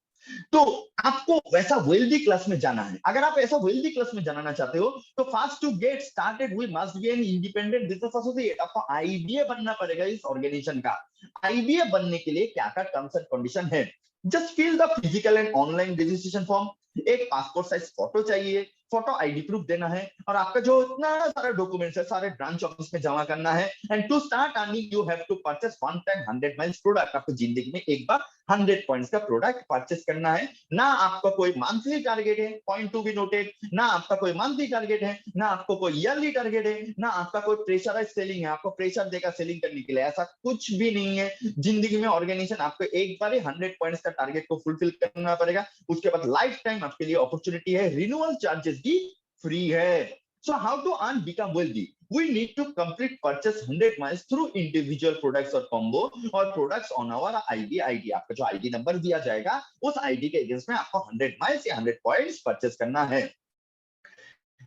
तो आपको वैसा वेल्दी क्लास में जाना है। अगर आप ऐसा वेल्दी क्लास में जाना चाहते हो तो fast to get started we must be an independent business associate. आपको आईबीए बनना पड़ेगा इस ऑर्गेनाइजेशन का। आईबीए बनने के लिए क्या क्या टर्म्स एंड कंडीशन है? Just fill the physical and online registration form. एक पासपोर्ट साइज फोटो चाहिए, फोटो आईडी प्रूफ देना है, और आपका जो इतना सारा डॉक्यूमेंट्स है सारे ब्रांच ऑफिस में जमा करना है। And to start earning you have to purchase one time 100 miles product. आपको जिंदगी में एक बार 100 पॉइंट्स का प्रोडक्ट परचेस करना है। ना आपका कोई मंथली टारगेट है, पॉइंट टू बी नोटेड, ना आपका कोई मंथली टारगेट है, ना आपको कोई ईयरली टारगेट है, ना आपका कोई प्रेशराइज सेलिंग है, आपको प्रेशर देगा सेलिंग करने के लिए, ऐसा कुछ भी नहीं है। जिंदगी में ऑर्गेनाइजेशन आपको एक बार ही 100 पॉइंट्स का टारगेट को फुलफिल करना पड़ेगा। उसके बाद लाइफ टाइम आपके लिए अपॉर्चुनिटी है, रिन्यूअल चार्जेस भी फ्री है। So how to earn become wealthy? We need to complete purchase 100 miles through individual products or combo or products on our ID ID। आपका जो ID नंबर दिया जाएगा उस ID के अगेंस्ट में आपको 100 miles या 100 पॉइंट्स परचेस करना है।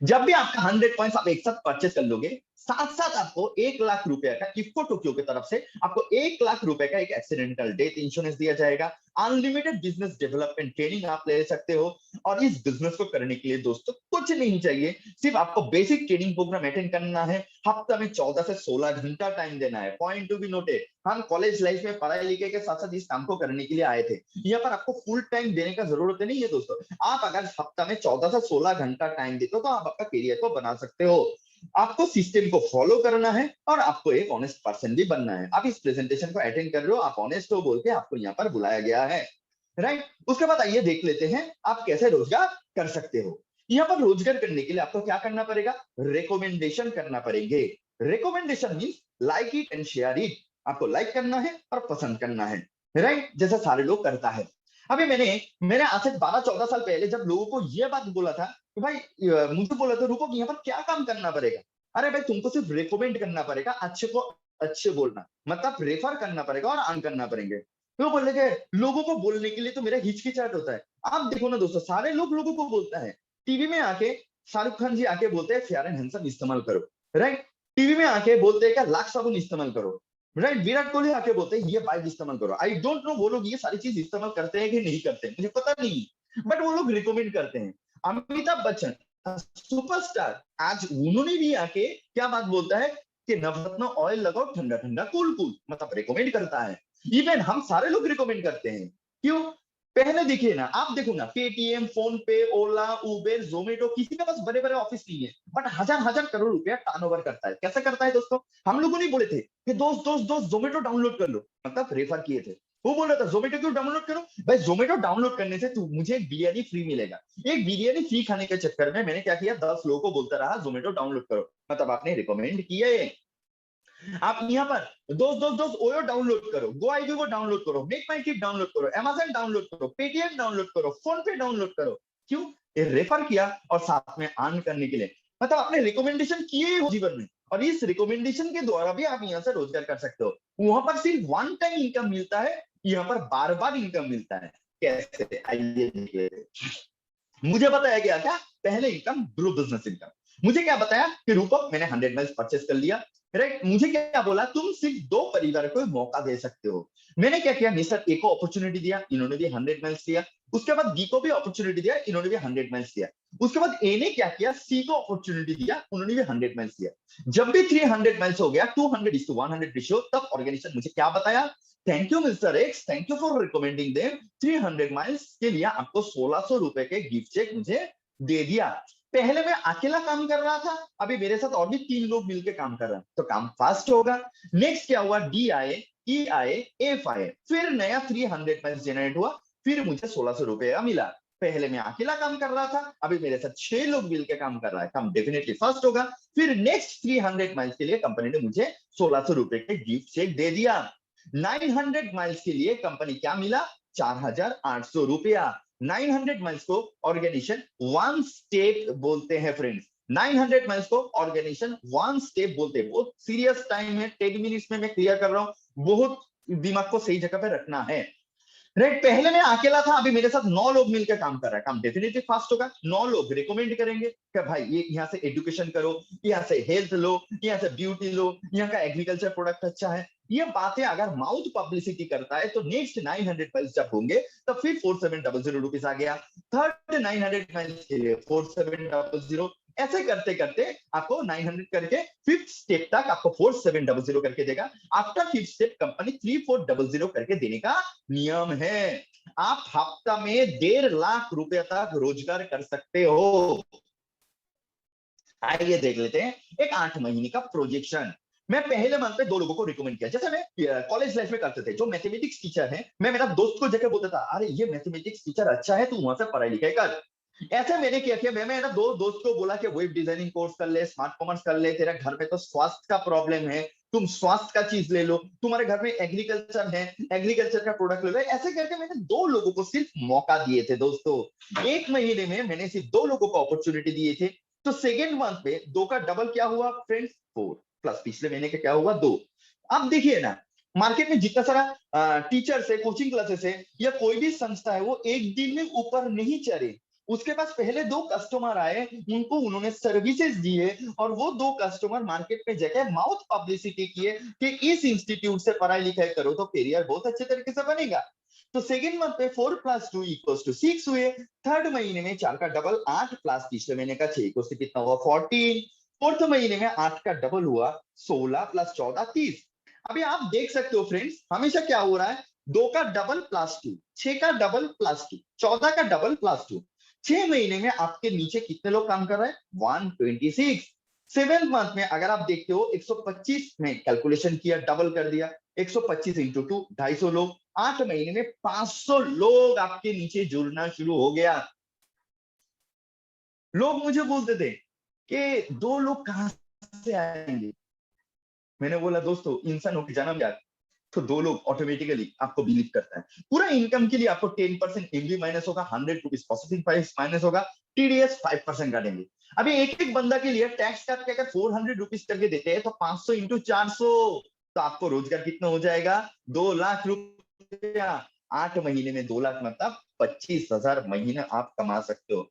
जब भी आपका 100 पॉइंट्स आप एक साथ परचेस कर लोगे, साथ साथ आपको 1 लाख रुपए का इफ्को टोक्यो की तरफ से आपको 1 लाख रुपए का एक एक्सीडेंटल डेथ इंश्योरेंस दिया जाएगा। अनलिमिटेड बिजनेस डेवलपमेंट ट्रेनिंग आप ले सकते हो। और इस बिजनेस को करने के लिए दोस्तों कुछ नहीं चाहिए, सिर्फ आपको बेसिक ट्रेनिंग प्रोग्राम अटेंड करना है। हफ्ता में 14 से 16 घंटा टाइम देना है। पॉइंट टू बी नोटेड, हम कॉलेज लाइफ में पढ़ाई लिखे के साथ साथ इस काम को करने के लिए आए थे। यहाँ पर आपको फुल टाइम देने का जरूरत नहीं है दोस्तों। आप अगर हफ्ता में 14 से 16 घंटा टाइम देते हो तो आप आपका करियर को बना सकते हो। आपको सिस्टम को फॉलो करना है और आपको एक ऑनेस्ट पर्सन भी बनना है। आप इस प्रेजेंटेशन को अटेंड कर रहे हो, आप ऑनेस्ट हो बोल के आपको यहाँ पर बुलाया गया है, राइट। उसके बाद आइए देख लेते हैं आप कैसे रोजगार कर सकते हो। यहाँ पर रोजगार करने के लिए आपको क्या करना पड़ेगा? रिकमेंडेशन करना पड़ेंगे। Recommendation means like it and share it. आपको लाइक करना है और पसंद करना है, राइट, जैसा सारे लोग करता है। अभी मैंने आज से 12-14 साल पहले जब लोगों को यह बात बोला था कि भाई मुझे बोला था रुको यहाँ पर क्या काम करना पड़ेगा? अरे भाई तुमको सिर्फ रिकमेंड करना पड़ेगा, अच्छे को अच्छे बोलना, मतलब रेफर करना पड़ेगा और अर्न करना पड़ेंगे। तो बोले कि लोगों को बोलने के लिए तो मेरा हिचकिचाहट होता है। आप देखो ना दोस्तों, सारे लोगों को बोलता है। टीवी में आके शाहरुख खान जी आके बोलते हैं फेयर एंड हैंडसम इस्तेमाल करो, राइट। टीवी में आके बोलते हैं क्या लाक्स साबुन इस्तेमाल करो, राइट। विराट कोहली आके बोलते हैं ये बाइक इस्तेमाल करो। आई डोंट नो वो लोग ये सारी चीज इस्तेमाल करते हैं कि नहीं करते हैं, मुझे पता नहीं, बट वो लोग रिकमेंड करते हैं। अमिताभ बच्चन सुपरस्टार, आज उन्होंने भी आके क्या बात बोलता है कि नवरत्न ऑयल लगाओ, ठंडा ठंडा कूल कूल, मतलब रिकमेंड करता है। इवन हम सारे लोग रिकमेंड करते हैं। क्यों? पहले देखिए ना, आप देखो ना, पेटीएम, फोन पे, ओला, उबेर, जोमेटो, किसी के पास बड़े बड़े ऑफिस नहीं है, बट हजार हजार करोड़ रुपया टर्नओवर करता है। कैसे करता है दोस्तों? हम लोगों ने बोले थे कि दोस्त दोस्त दोस्त जोमेटो डाउनलोड कर लो, मतलब रेफर किए थे। वो बोल रहा था जोमेटो क्यों डाउनलोड करो? भाई जोमेटो डाउनलोड करने से तू मुझे एक बिरयानी फ्री मिलेगा। एक बिरयानी फ्री खाने के चक्कर में मैंने क्या किया, 10 लोगों को बोलता रहा जोमेटो डाउनलोड करो, मतलब आपने रिकमेंड किया है। आप यहाँ पर दोस्त दोस्त दोस्त ओयो डाउनलोड करो, गो आईबी को डाउनलोड करो, मेक माई ट्रिप डाउनलोड करो, अमेजन डाउनलोड करो, पेटीएम डाउनलोड करो, फोन पे डाउनलोड करो। क्यों? ये रेफर किया और साथ में अर्न करने के लिए, मतलब आपने रिकमेंडेशन किए हो जीवन में, और इस रिकमेंडेशन के द्वारा भी आप यहाँ से रोजगार कर सकते हो। वहां पर सिर्फ वन टाइम इनकम मिलता है, यहाँ पर बार बार इनकम मिलता है। कैसे? आइए देखिए। मुझे बताया गया क्या? पहले इनकम ग्रो बिजनेस इनकम। मुझे क्या बताया कि रूपक मैंने 100 माइल्स परचेस कर लिया, राइट। मुझे क्या बोला, तुम सिर्फ 2 परिवार को मौका दे सकते हो। मैंने क्या किया, मिस्टर ए को अपॉर्चुनिटी दिया, इन्होंने भी 100 माइल्स दिया। उसके बाद बी को भी अपॉर्चुनिटी दिया, इन्होंने भी 100 माइल्स दिया। उसके बाद ए ने क्या किया, सी को अपॉर्चुनिटी दिया, उन्होंने भी 100 माइल्स दिया। जब भी 300 माइल्स हो गया, 200:100 रेशियो, तब ऑर्गेनाइजेशन मुझे क्या बताया, thank you mister x, thank you for recommending them. 300 miles के लिए आपको 1600 रुपए के गिफ्ट चेक मुझे दे दिया। पहले मैं अकेला काम कर रहा था, अभी मेरे साथ और भी 3 लोग मिलकर काम कर रहे हैं, तो काम फास्ट होगा। नेक्स्ट क्या हुआ, डी आए, ई आए, एफ आए, फिर नया 300 माइल्स जनरेट हुआ, फिर मुझे 1600 रुपया मिला। पहले मैं अकेला काम कर रहा था, अभी मेरे साथ 6 लोग मिलकर काम कर रहा है, काम डेफिनेटली फास्ट होगा। फिर नेक्स्ट 300 माइल्स के लिए कंपनी ने मुझे 1600 रुपए के गिफ्ट चेक दे दिया। 900 माइल्स के लिए कंपनी क्या मिला, 4800 रुपया। 900 माइल्स को ऑर्गेनाइजेशन 1 स्टेप बोलते हैं फ्रेंड्स। 900 माइल्स को ऑर्गेनाइजेशन 1 स्टेप बोलते हैं। बहुत सीरियस टाइम है, 10 मिनट्स में मैं क्लियर कर रहा हूं, बहुत दिमाग को सही जगह पे रखना है, राइट। पहले मैं अकेला था, अभी मेरे साथ 9 लोग मिलकर काम कर रहा है, काम डेफिनेटली फास्ट होगा। 9 लोग रिकमेंड करेंगे कि भाई ये यहाँ से एजुकेशन करो, यहाँ से हेल्थ लो, यहाँ से ब्यूटी लो, यहाँ का एग्रीकल्चर प्रोडक्ट अच्छा है, ये बातें अगर माउथ पब्लिसिटी करता है तो नेक्स्ट 900 माइल्स जब होंगे तो फिर 4700 रुपीज आ गया, थर्ड 900 माइल्स के लिए 4700, ऐसे करते करते आपको 900 करके फिफ्थ स्टेप तक आपको 4700 करके देगा। आफ्टर फिफ्थ स्टेप कंपनी 3400 करके देने का नियम है। आप हफ्ता में 1.5 लाख रुपए तक रोजगार कर सकते हो। आइए देख लेते हैं एक 8 महीने का प्रोजेक्शन। मैं पहले मंथ पे 2 लोगों को रिकमेंड किया, जैसे मैं कॉलेज लाइफ में करते थे। जो मैथमेटिक्स टीचर है, मैं मेरा दोस्त को जाकर बोलता था, अरे ये मैथमेटिक्स टीचर अच्छा है, तू वहां से पढ़ाई लिखाई कर। ऐसे मैंने क्या किया, मैं मेरा दो दोस्त को बोला कि वेब डिजाइनिंग कोर्स कर ले, स्मार्ट कॉमर्स कर ले, तेरा घर में तो स्वास्थ्य का प्रॉब्लम है, तुम स्वास्थ्य का चीज ले लो, तुम्हारे घर में एग्रीकल्चर है, एग्रीकल्चर का प्रोडक्ट ले लो। ऐसे करके मैंने 2 लोगों को सिर्फ मौका दिए थे दोस्तों। 1 महीने में मैंने सिर्फ 2 लोगों को अपॉर्चुनिटी दिए थे। तो सेकेंड मंथ पे 2 का डबल क्या हुआ फ्रेंड्स, 4 प्लस पिछले महीने का क्या हुआ, 2। अब देखिए ना, मार्केट में जितना सारा टीचर्स है, कोचिंग क्लासेस है, या कोई भी संस्था है, वो एक दिन में ऊपर नहीं चढ़े। उसके पास पहले 2 कस्टमर आए, उनको उन्होंने सर्विसेज दिए, और वो 2 कस्टमर मार्केट में जाके माउथ पब्लिसिटी किए कि इस इंस्टीट्यूट से पढ़ाई लिखाई करो तो करियर बहुत अच्छे तरीके से बनेगा। तो सेकेंड मंथ पे 4 + 2 = 6 हुए। थर्ड महीने में 4 का डबल 8 प्लस पिछले महीने का 6 को कितना हुआ 14। फोर्थ महीने में 8 का डबल हुआ 16 + 14 30। अभी आप देख सकते हो फ्रेंड्स, हमेशा क्या हो रहा है, 2 का डबल +2, 6 का डबल +2, 14 का डबल +2। 6 महीने में आपके नीचे कितने लोग काम कर रहे हैं, 126। सेवेंथ मंथ में अगर आप देखते हो 125 में कैलकुलेशन किया, डबल कर दिया, 125 × 2 250 लोग। 8 महीने में 500 लोग आपके नीचे जुड़ना शुरू हो गया। लोग मुझे बोलते थे कि 2 लोग कहां से आएंगे। मैंने बोला दोस्तों, इंसान होकर जन्म लिया तो 2 लोग ऑटोमेटिकली आपको बिलीव करता है। पूरा इनकम के लिए आपको 10% एमबी माइनस होगा, 100 रुपीज प्रोसेसिंग प्राइस माइनस होगा, टीडीएस 5% काटेंगे। अभी एक एक बंदा के लिए टैक्स काट के अगर 400 रुपीज करके देते हैं तो 500 × 400, तो आपको रोजगार कितना हो जाएगा, 2 लाख रुपया। 8 महीने में 2 लाख मतलब 25,000 महीने आप कमा सकते हो।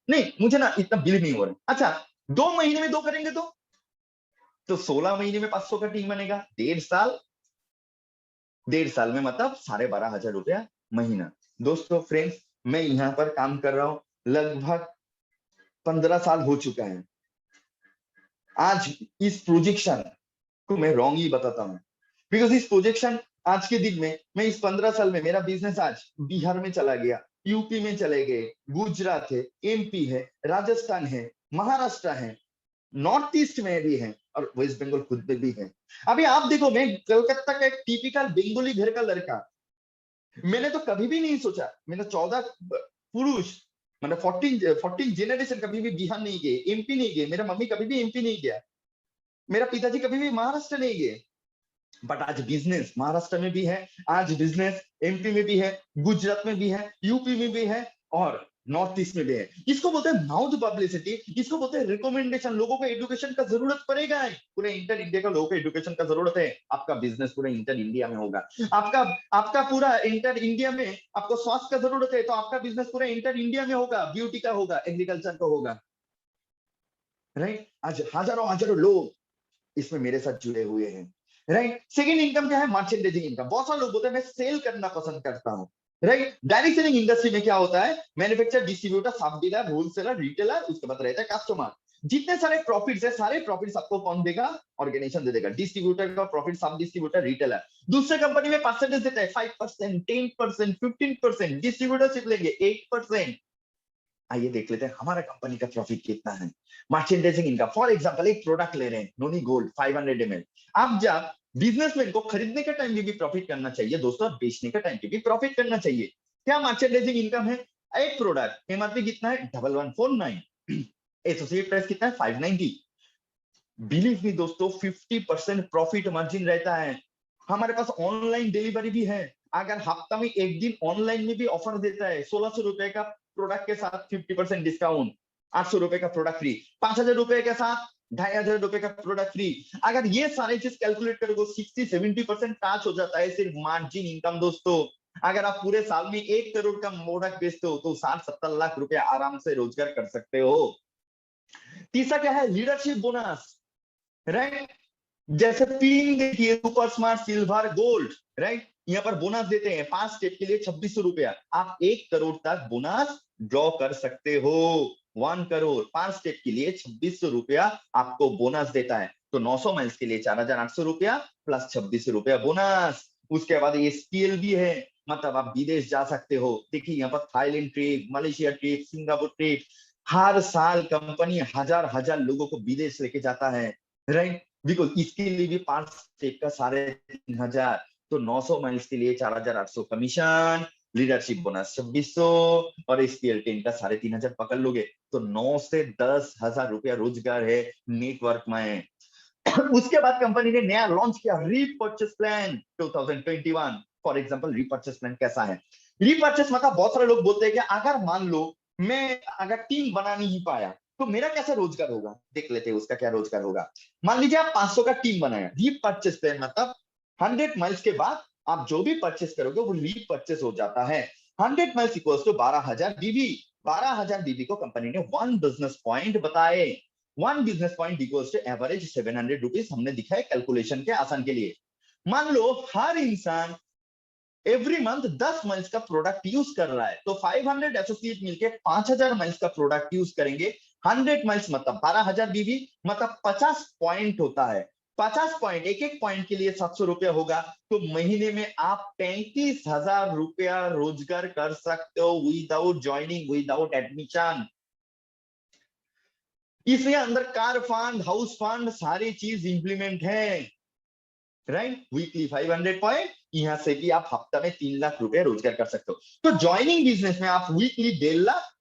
नहीं, मुझे ना इतना बिलीव नहीं हो रहा। अच्छा, 2 महीने में 2 करेंगे तो 16 महीने में 500 का टीम बनेगा, 1.5 साल में मतलब 12,500 रुपया महीना। दोस्तों फ्रेंड्स, मैं यहाँ पर काम कर रहा हूँ लगभग 15 साल हो चुका है। आज इस प्रोजेक्शन को मैं रॉन्ग ही बताता हूँ, बिकॉज इस प्रोजेक्शन आज के दिन में, मैं इस 15 साल में मेरा बिजनेस आज बिहार में चला गया, यूपी में चले गए, गुजरात है, एमपी है, राजस्थान है, महाराष्ट्र है, नॉर्थ ईस्ट में भी है, और वेस्ट बंगाल खुद में भी है। अभी आप देखो, मैं कलकत्ता का एक टिपिकल बंगाली घर का लड़का, मैंने तो कभी भी नहीं सोचा, मैंने 14 पुरुष, मतलब 14 जनरेशन कभी भी बिहार नहीं गए, एमपी नहीं गए, मेरा मम्मी कभी भी एमपी नहीं गया, मेरा पिताजी कभी भी महाराष्ट्र नहीं गए। बट आज बिजनेस महाराष्ट्र में भी है, आज बिजनेस एमपी में भी है, गुजरात में भी है, यूपी में भी है, और नॉर्थ ईस्ट में भी है। इसको बोलते हैं माउथ पब्लिसिटी, इसको बोलते हैं रिकमेंडेशन। लोगों को एजुकेशन का जरूरत पड़ेगा, पूरे इंटर इंडिया का लोगों को एजुकेशन का जरूरत है। आपका बिजनेस पूरे इंटर इंडिया में होगा, आपका आपका पूरा इंटर इंडिया में आपको स्वास्थ्य का जरूरत है, तो आपका बिजनेस पूरे इंटर इंडिया में होगा, ब्यूटी का होगा, एग्रीकल्चर का होगा, राइट। आज हजारों हजारों लोग इसमें मेरे साथ जुड़े हुए हैं, राइट। सेकेंड इनकम क्या है, मर्चेंडाइजिंग इनकम। बहुत सारे लोग बोलते हैं मैं सेल करना पसंद करता हूं, राइट। डायरेक्ट सेलिंग इंडस्ट्री में क्या होता है, मैन्युफैक्चर, डिस्ट्रीब्यूटर, सब डीलर, होलसेलर, रिटेलर, उसके बाद रहता है कस्टमर। जितने सारे प्रॉफिट्स है, सारे प्रॉफिट्स आपको कौन देगा, ऑर्गेनाइजेशन दे देगा। डिस्ट्रीब्यूटर का प्रॉफिट, सब डिस्ट्रीब्यूटर, रिटेलर। दूसरे कंपनी में परसेंटेज देता है 5%, 10%, 15%, डिस्ट्रीब्यूटरशिप लेंगे 8%। आइए देख लेते हैं हमारा कंपनी का प्रॉफिट कितना है। मर्चेंडाइजिंग इनकम, फॉर एग्जांपल एक प्रोडक्ट ले रहे हैं, नोनी गोल्ड 500 ml। आप जब बिजनेसमैन को खरीदने के टाइम भी प्रॉफिट करना चाहिए दोस्तों, बेचने के टाइम भी प्रॉफिट करना चाहिए। क्या मर्चेंडाइजिंग इनकम है, एक प्रोडक्ट एमआरपी कितना है 1149, एसोसिएट प्राइस कितना है 590। बिलीव मी दोस्तों, 50% प्रॉफिट मार्जिन रहता है। हमारे पास ऑनलाइन डिलीवरी भी है। अगर हफ्ता में एक दिन ऑनलाइन में भी ऑफर देता है, 1600 रुपए का प्रोडक्ट के साथ 50% डिस्काउंट, 800 रुपए का प्रोडक्ट फ्री, 5000 रुपए के साथ 2500 रुपए का प्रोडक्ट फ्री। अगर ये सारे चीज कैलकुलेट करोगे 60-70% टच हो जाता है सिर्फ मार्जिन इनकम दोस्तों। अगर आप पूरे साल में 1 करोड़ का प्रोडक्ट बेचते हो तो 60-70 लाख रुपए आराम से रोजगार कर सकते हो। तीसरा क्या है, लीडरशिप बोनस, राइट। जैसे पिन देखिए, super smart, silver, gold, right. यहाँ पर बोनस देते हैं 5 स्टेप के लिए 2600 रुपया। आप 1 करोड़ तक बोनस ड्रॉ कर सकते हो। 1 करोड़ 5 स्टेप के लिए 2600 रुपया आपको बोनस देता है। तो 900 माइल्स के लिए 4800 रुपया प्लस 2600 रुपया बोनस। उसके बाद एसपीएल भी है, मतलब आप विदेश जा सकते हो। देखिए यहाँ पर Thailand trip, Malaysia trip, Singapore trip, हर साल कंपनी हजार हजार लोगों को विदेश लेके जाता है, राइट। बिल्कुल, इसके लिए भी 5 स्टेप का 3500। तो 900 माइल्स के लिए 4800 कमीशन, लीडरशिप बोनस 2600 और एसपीएल 10 का 3500 पकड़ लोगे तो 9 से 10,000 रुपया रोजगार है नेटवर्क में। उसके बाद कंपनी ने नया लॉन्च किया repurchase plan 2021। For example repurchase plan कैसा है? रीपर्चेस मतलब बहुत सारे लोग बोलते हैं कि अगर मान लो मैं अगर टीम बना नहीं पाया तो मेरा कैसे रोजगार होगा। देख लेते हैं उसका क्या रोजगार होगा। मान लीजिए आप 500 का टीम बनाया, रीपर्चेस प्लान मतलब 100 माइल्स के बाद आप जो भी परचेस करोगे वो रीपर्चेस हो जाता है। 100 miles equals to 12,000 BB. 12,000 BB को कंपनी ने 1 बिजनेस पॉइंट बताए। 1 business point equals to average 700 rupees. हमने दिखाया कैलकुलेशन के आसान के लिए। मान लो हर इंसान एवरी मंथ 10 माइल्स का प्रोडक्ट यूज कर रहा है तो 500 एसोसिएट मिलके 5,000 माइल्स का प्रोडक्ट यूज करेंगे। 100 माइल्स मतलब 12,000 बीबी, मतलब 50 पॉइंट होता है। 50 पॉइंट, एक एक पॉइंट के लिए 700 रुपया होगा। तो महीने में आप 35,000 रुपया रोजगार कर सकते हो विदाउट ज्वाइनिंग, विदाउट एडमिशन। इसलिए अंदर कार फंड, हाउस फंड, सारी चीज इंप्लीमेंट है, राइट। वीकली 500 पॉइंट, यहां से भी आप हफ्ता में 3 लाख रुपए रोजगार कर सकते हो। तो ज्वाइनिंग बिजनेस में आप वीकली 1.5 लाख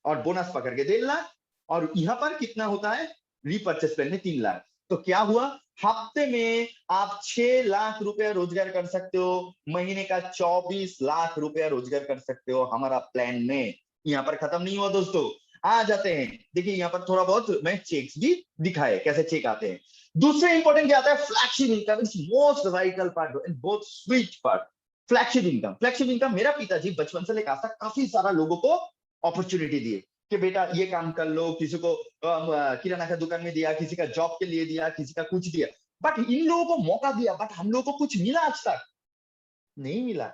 और बोनस पकड़ के 1.5 लाख, और यहां पर कितना होता है रीपर्चेस प्लान में 3 लाख। तो क्या हुआ, हफ्ते में आप 6 लाख रुपया रोजगार कर सकते हो, महीने का 24 लाख रुपया रोजगार कर सकते हो हमारा प्लान में। यहाँ पर खत्म नहीं हुआ दोस्तों, आ जाते हैं। देखिए यहाँ पर थोड़ा बहुत मैं चेक्स भी दिखाए कैसे चेक आते हैं। दूसरे इंपॉर्टेंट क्या आता है, flagship income is most vital part and बहुत sweet part. Flagship income, flagship income मेरा पिताजी बचपन से लेकर आज तक काफी सारा लोगों को अपॉर्चुनिटी दिए कि बेटा ये काम कर लो। किसी को किराना का दुकान में दिया, किसी का जॉब के लिए दिया, किसी का कुछ दिया। बट इन लोगों को मौका दिया, बट हम लोगों को कुछ मिला आज तक नहीं मिला।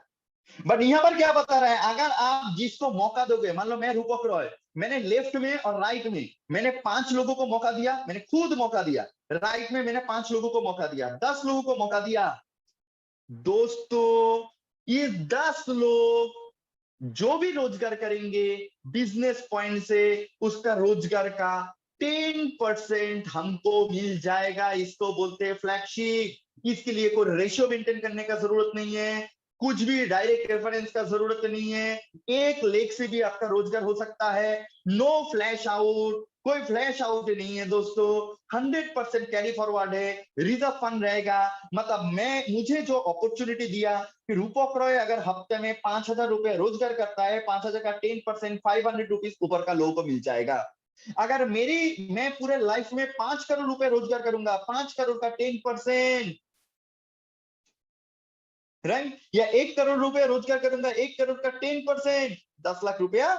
बट यहाँ पर क्या बता रहा है, अगर आप जिसको मौका दोगे, मान लो मैं रूपक रॉय, मैंने लेफ्ट में और राइट में मैंने 5 लोगों को मौका दिया, मैंने खुद मौका दिया। राइट में मैंने 5 लोगों को मौका दिया, 10 लोगों को मौका दिया। दोस्तों ये 10 लोग जो भी रोजगार करेंगे बिजनेस पॉइंट से, उसका रोजगार का 10% हमको मिल जाएगा। इसको बोलते हैं फ्लैगशिप। इसके लिए कोई रेशियो मेंटेन करने का जरूरत नहीं है, कुछ भी डायरेक्ट रेफरेंस का जरूरत नहीं है। 1 लेख से भी आपका रोजगार हो सकता है। नो फ्लैश आउट, कोई फ्लैश आउट नहीं है दोस्तों। 100% कैरी फॉरवर्ड है, रिजर्व फंड रहेगा। मतलब मुझे जो अपॉर्चुनिटी दिया कि रूपक रॉय अगर हफ्ते में 5,000 रुपए रोजगार करता है, 5,000 का 10% 500 रुपीज ऊपर का लोगों को मिल जाएगा। अगर मैं पूरे लाइफ में 5 करोड़ रुपए रोजगार करूंगा, 5 करोड़ का 10%, राइट, या 1 करोड़ रुपए रोजगार करूंगा, 1 करोड़ का 10%, 10 लाख रुपया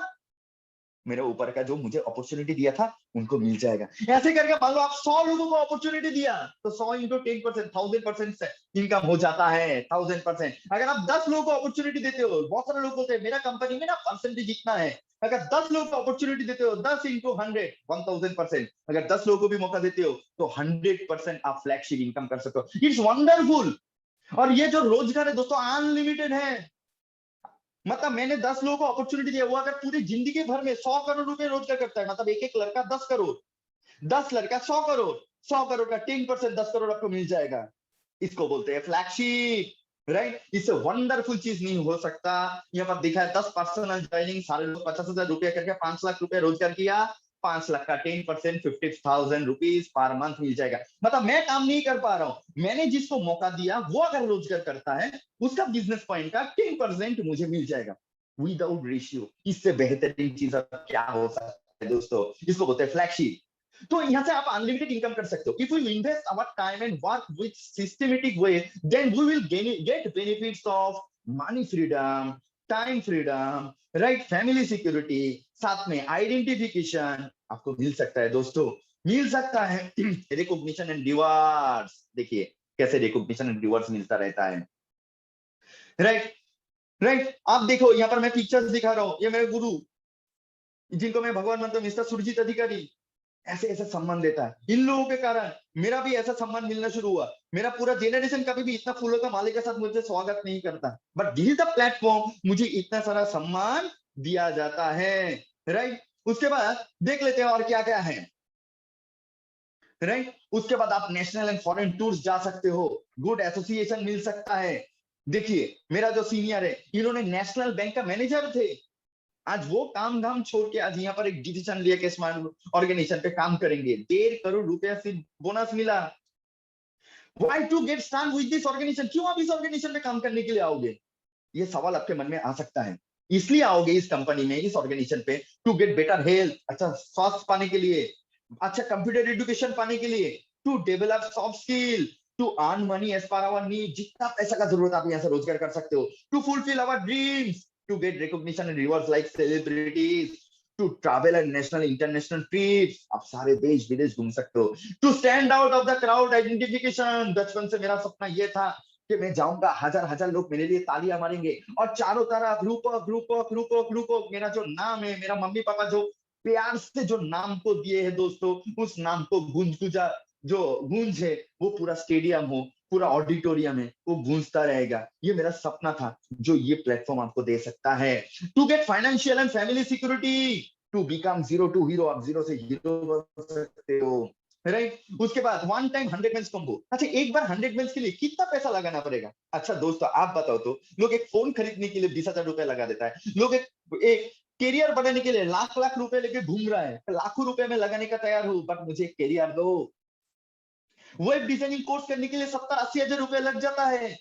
मेरे ऊपर का जो मुझे अपॉर्चुनिटी दिया था उनको मिल जाएगा। ऐसे करके मान लो आप 100 लोगों को अपॉर्चुनिटी दिया तो 100 इंटू 10%, 1000% से इनकम हो जाता है। 1000%। अगर आप 10 लोगों को अपॉर्चुनिटी देते हो, बहुत सारे लोग बोलते हैं मेरा कंपनी में ना परसेंटेज इतना है। अगर 10 लोगों को अपॉर्चुनिटी देते हो, 10 इंटू 100, 1000%। अगर 10 लोगों को भी मौका देते हो तो 100% आप फ्लैगशिप इनकम कर सकते हो। It's wonderful. और ये जो रोजगार है दोस्तों अनलिमिटेड है। मतलब मैंने 10 लोगों को अपॉर्चुनिटी दिया, वो अगर पूरी जिंदगी भर में 100 करोड़ रुपए रोजगार करता है, मतलब एक एक लड़का 10 करोड़, 10 लड़का 100 करोड़, 100 करोड़ का 10%, 10 करोड़ आपको मिल जाएगा। इसको बोलते हैं फ्लैगशिप, राइट। इससे वंडरफुल चीज नहीं हो सकता। यहाँ पर दिखा है 10 पर्सनल ज्वाइनिंग, सारे लोग 50,000 रुपया करके 5 लाख रुपया रोजगार किया। 5 लाख का 10%, 50,000 रुपीज पर मंथ मिल जाएगा। मतलब मैं काम नहीं कर पा रहा हूं, मैंने जिसको मौका दिया वो अगर रोजगार करता है, उसका बिजनेस पॉइंट का 10% मुझे मिल जाएगा विदाउट रेशियो। इससे बेहतरीन चीज अब क्या हो सकता है दोस्तों, इसको बोलते हैं फ्लैगशिप। तो यहाँ से आप अनलिमिटेड इनकम कर सकते हो। If we invest our time and work with systematic way, then we will get benefits of money freedom, time freedom, right, family security, साथ में आइडेंटिफिकेशन आपको मिल सकता है दोस्तों। मिल सकता है। रिकॉग्निशन एंड रिवार्ड्स, देखिए कैसे रिकॉग्निशन एंड रिवार्ड्स मिलता रहता है। राइट राइट, आप देखो यहाँ पर मैं पिक्चर्स दिखा रहा हूँ, ये मेरे गुरु जिनको मैं भगवान मानता हूँ, मिस्टर सुरजीत अधिकारी, ऐसे ऐसे सम्मान देता है। इन लोगों के कारण मेरा भी ऐसा सम्मान मिलना शुरू हुआ। मेरा पूरा जेनरेशन कभी भी इतना फूलों का माले के साथ मुझे स्वागत नहीं करता, but this is the platform, मुझे इतना सारा सम्मान दिया जाता है। राइट, उसके बाद देख लेते हैं और क्या क्या है। राइट, उसके बाद आप नेशनल एंड फॉरेन टूर्स जा सकते हो, गुड एसोसिएशन मिल सकता है। देखिए मेरा जो सीनियर है, इन्होंने नेशनल बैंक का मैनेजर थे, आज वो काम धाम छोड़ के आज यहाँ पर एक डिसीजन लिया कि स्मार्ट ऑर्गेनाइजेशन पे काम करेंगे। 1.5 करोड़ रुपया सिर्फ बोनस मिला। Why to get start with this organisation, क्यों आप इस ऑर्गेनाइजेशन पे काम करने के लिए आओगे, ये सवाल आपके मन में आ सकता है। इसलिए आओगे इस कंपनी में, इस ऑर्गेनाइजेशन पे, टू गेट बेटर हेल्थ, अच्छा स्वास्थ्य पाने के लिए, अच्छा कंप्यूटर एजुकेशन पाने के लिए, to develop soft skill, to earn money as per our need, जितना पैसा का जरूरत आप यहाँ से रोजगार कर सकते हो, to fulfil our dreams, to get recognition and rewards like celebrities, to travel and national international trips, आप सारे देश विदेश घूम सकते हो, to stand out of the crowd identification, बचपन से मेरा सपना ये था कि मैं जाऊंगा, हजार हजार लोग मेरे लिए तालियां मारेंगे और चारों तरफ रूपक रूपक रूपक रूपक, मेरा जो नाम है, मेरा मम्मी पापा जो प्यार से जो नाम को दिए हैं दोस्तों, उस नाम को गूंज गुजा, जो गूंज है वो पूरा स्टेडियम हो, पूरा ऑडिटोरियम है, वो गूंजता रहेगा। ये मेरा सपना था जो ये प्लेटफॉर्म आपको दे सकता है। To get financial and family security, to become zero to hero, आप जीरो से हीरो बन सकते हो। राइट, उसके बाद वन टाइम 100 मेल्स कॉम्बो, अच्छा एक बार 100 मेल्स के लिए कितना पैसा लगाना पड़ेगा? अच्छा दोस्तों आप बताओ तो, लोग एक फोन खरीदने के लिए 20,000 रुपए लगा देता है, लोग एक करियर बनाने के लिए लाख लाख रुपए लेके घूम रहा है, लाखों रुपए में लगाने का तैयार हूं, बट मुझे करियर दो। वेब डिजाइनिंग कोर्स करने के लिए 70-80 हजार रुपए लग जाता है,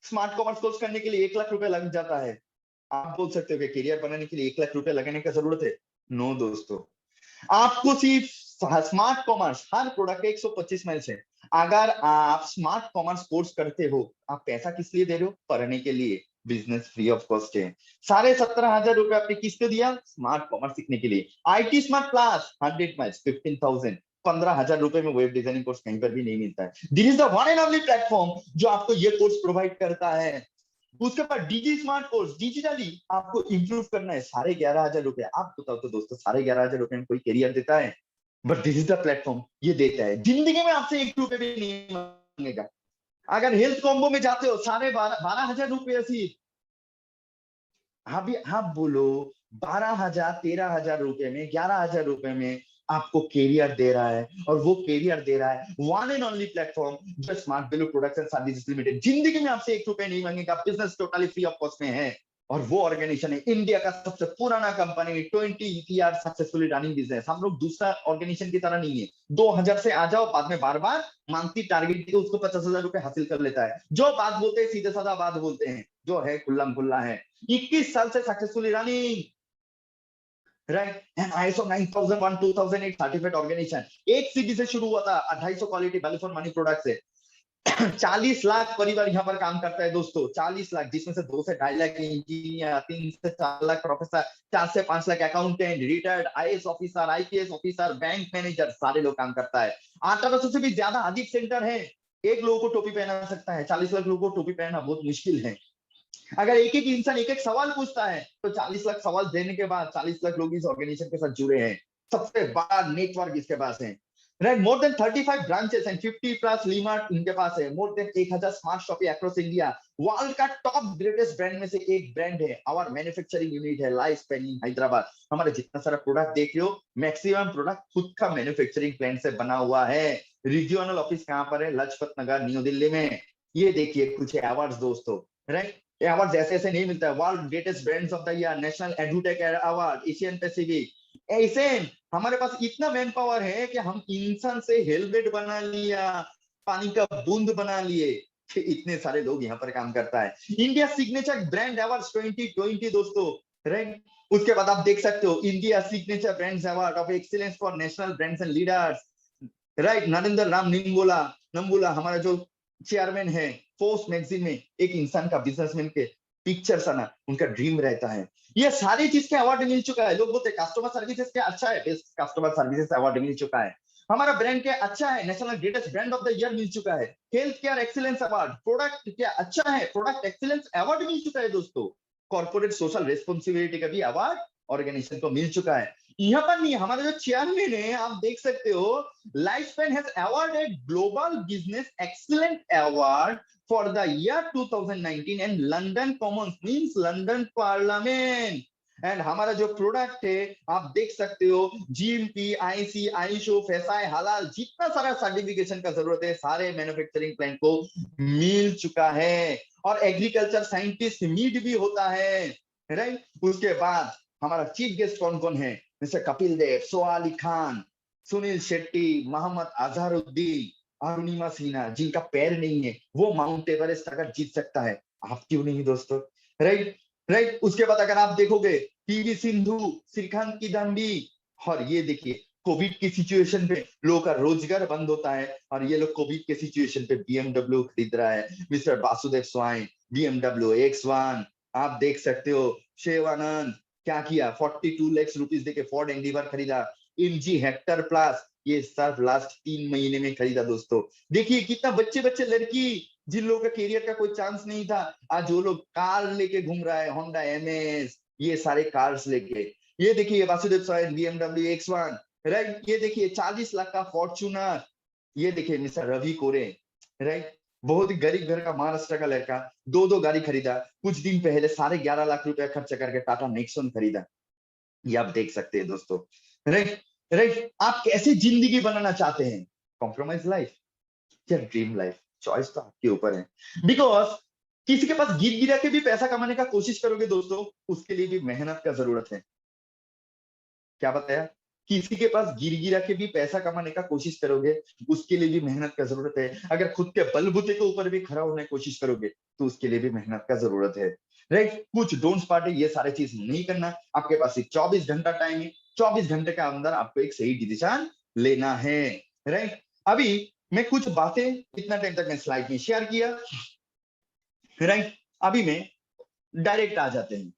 स्मार्ट कॉमर्स कोर्स करने के लिए 1 लाख रुपए लग जाता है। आप बोल सकते हो कि करियर बनाने के लिए 1 लाख रुपए लगाने का जरूरत है? नो दोस्तों, आपको सिर्फ स्मार्ट कॉमर्स, हर प्रोडक्ट के 125 माइल्स है। अगर आप स्मार्ट कॉमर्स कोर्स करते हो, आप पैसा किस लिए दे रहे हो? पढ़ने के लिए, बिजनेस फ्री ऑफ कॉस्ट है। 17,500 रुपए आपने किसको दिया? स्मार्ट कॉमर्स सीखने के लिए। IT स्मार्ट क्लास 100 माइल्स 15,000, 15,000 रुपए में वेब डिजाइनिंग कोर्स कहीं पर भी नहीं मिलता है। This is the one and only platform जो आपको ये कोर्स प्रोवाइड करता है। उसके बाद डीजी स्मार्ट कोर्स, डिजिटली आपको इंप्रूव करना है, 11,500 रुपए। आप बताओ तो दोस्तों, 11,500 रुपए में कोई करियर देता है? But this is the platform, ये देता है, जिंदगी में आपसे 1 रुपए भी नहीं मांगेगा। अगर हेल्थ कॉम्बो में जाते हो, 12,500 रुपए सिर्फ। आप बोलो, 12,000 13,000 रुपए में, 11,000 रुपए में आपको कैरियर दे रहा है, और वो कैरियर दे रहा है वन एंड ओनली प्लेटफॉर्म जो smart value products and services limited, जिंदगी में आपसे 1 रुपए नहीं मांगेगा, business totally free of cost में है। और वो ऑर्गेनाइजेशन है इंडिया का सबसे पुराना company, 20 year successfully running business. हम लोग दूसरा ऑर्गेनाइजेशन की तरह नहीं है, 2000 से आ जाओ, बाद में बार बार मांगती टारगेट के उसको 50,000 रुपए हासिल कर लेता है। जो बात बोलते हैं सीधे साधा बात बोलते हैं, जो है खुल्ला खुल्ला है। 21 साल से successfully running, right, and ISO 9001 2008 certified organisation. एक सीडी से शुरू हुआ था, 250 quality value for money product से। 40 लाख परिवार यहाँ पर काम करता है दोस्तों, 40 लाख, जिसमें से 2 से 2.5 लाख इंजीनियर, 3 से 4 लाख प्रोफेसर, 4 से 5 lakh accountant, retired IAS officer, IPS officer, bank manager, सारे लोग काम करता है। 1800 से भी ज्यादा अधिक सेंटर है। एक लोगों को टोपी पहना सकता है, 40 लाख लोगों को टोपी पहनना बहुत मुश्किल है। अगर एक एक इंसान एक एक सवाल पूछता है, तो 40 लाख सवाल देने के बाद 40 लाख लोग इस ऑर्गेनाइजेशन के साथ जुड़े हैं। सबसे बड़ा नेटवर्क इसके पास है। Right, more than 35 branches and 50 plus लीमार्ट इनके पास है। More than 1000 smart shop across India. World का टॉप ग्रेटेस्ट ब्रांड में से एक ब्रांड है। आवर मैन्युफैक्चरिंग यूनिट है लाइफ स्पैन इन हैदराबाद। हमारे जितना सारा प्रोडक्ट देख रहे हो, मैक्सिमम प्रोडक्ट खुद का मैन्युफैक्चरिंग प्लांट से बना हुआ है। रीजनल ऑफिस कहां पर है? लजपत नगर, न्यू दिल्ली में। ये देखिए कुछ अवार्ड्स दोस्तों, राइट, ये अवार्ड ऐसे ऐसे नहीं मिलता है। World greatest brands of the year, national edutech award, Asian Pacific. ऐसे हमारे पास इतना मैन पावर है कि हम इंसान से हेलमेट बना लिया, पानी का बूंद बना लिए, इतने सारे लोग यहाँ पर काम करता है। इंडिया सिग्नेचर ब्रांड अवार्ड 2020 दोस्तों, राइट। उसके बाद आप देख सकते हो India signature brands award of excellence for national brands and leaders, right. Narendra Ram Nambula हमारा जो चेयरमैन है, फोर्स मैगजीन में एक इंसान का, बिजनेसमैन के पिक्चर्स आना उनका ड्रीम रहता है। ये सारी चीज के अवार्ड मिल चुका है। लोग बोलते हैं कस्टमर सर्विसेज क्या अच्छा है, बेस्ट कस्टमर सर्विसेज अवार्ड मिल चुका है। हमारा ब्रांड क्या अच्छा है, national greatest brand of the year मिल चुका है, health care excellence award, product क्या अच्छा है, प्रोडक्ट एक्सीलेंस अवार्ड मिल चुका है दोस्तों, कॉर्पोरेट सोशल रिस्पॉन्सिबिलिटी का भी अवार्ड ऑर्गेनाइजेशन को मिल चुका है। यहाँ पर नहीं, हमारा जो चेयरमैन है आप देख सकते हो, life span has awarded global business excellent award for the year 2019 and London Commons means London parliament. And हमारा जो प्रोडक्ट है आप देख सकते हो, जीएमपी, आईसी, आईशो, फैसाई, हलाल, जितना सारा सर्टिफिकेशन का जरूरत है सारे मैन्युफैक्चरिंग प्लांट को मिल चुका है। और एग्रीकल्चर साइंटिस्ट मीट भी होता है, राइट। उसके बाद हमारा चीफ गेस्ट कौन कौन है, मिस्टर कपिल देव, सोहा अली खान, सुनील शेट्टी, मोहम्मद अजहरुद्दीन, अरुणिमा सिन्हा, जिनका पैर नहीं है वो माउंट एवरेस्ट अगर जीत सकता है, आप क्यों नहीं दोस्तों, राइट राइट। उसके बाद अगर आप देखोगे पीवी सिंधु, श्रीकांत किदाम्बी, और ये देखिए कोविड की सिचुएशन पे लोगों का रोजगार बंद होता है और ये लोग कोविड के सिचुएशन पे बीएमडब्ल्यू खरीद रहा है, mister Vasudev swine, BMW X1। आप देख सकते हो शिवानंद क्या किया, 42 लाख रुपीस देके फोर्ड एंडीवर खरीदा, एमजी हेक्टर प्लस ये सब लास्ट 3 महीने में खरीदा दोस्तों। देखिए कितना बच्चे बच्चे लड़की जिन लोगों का कैरियर का कोई चांस नहीं था, आज वो लोग कार लेके घूम रहा है, होंडा एमएस, ये सारे कार्स लेके। ये देखिए Vasudev swine, BMW X1, right. ये देखिए 40 लाख का फॉर्च्यूनर, ये देखिए मिस्टर रवि कोरे, राइट। बहुत ही गरीब घर का महाराष्ट्र का लड़का, दो गाड़ी खरीदा, कुछ दिन पहले 11.5 लाख रुपया खर्च करके टाटा नेक्सॉन खरीदा। ये आप देख सकते हैं दोस्तों, राइट राइट। आप कैसे जिंदगी बनाना चाहते हैं, कॉम्प्रोमाइज लाइफ या ड्रीम लाइफ, चॉइस तो आपके ऊपर है। बिकॉज किसी के पास गिर गिरा के भी पैसा कमाने का कोशिश करोगे दोस्तों, उसके लिए भी मेहनत का जरूरत है। क्या बताया, किसी के पास गिर गिरा के भी पैसा कमाने का कोशिश करोगे उसके लिए भी मेहनत का जरूरत है। अगर खुद के बलबूते के ऊपर भी खड़ा होने की कोशिश करोगे तो उसके लिए भी मेहनत का जरूरत है, राइट। कुछ डोंट्स पार्ट है, ये सारे चीज नहीं करना। आपके पास सिर्फ 24 घंटा टाइम है, 24 घंटे के अंदर आपको एक सही डिसीजन लेना है, राइट। अभी मैं कुछ बातें इतना टाइम तक मैं स्लाइड में शेयर किया, राइट। अभी मैं डायरेक्ट आ जाते हैं,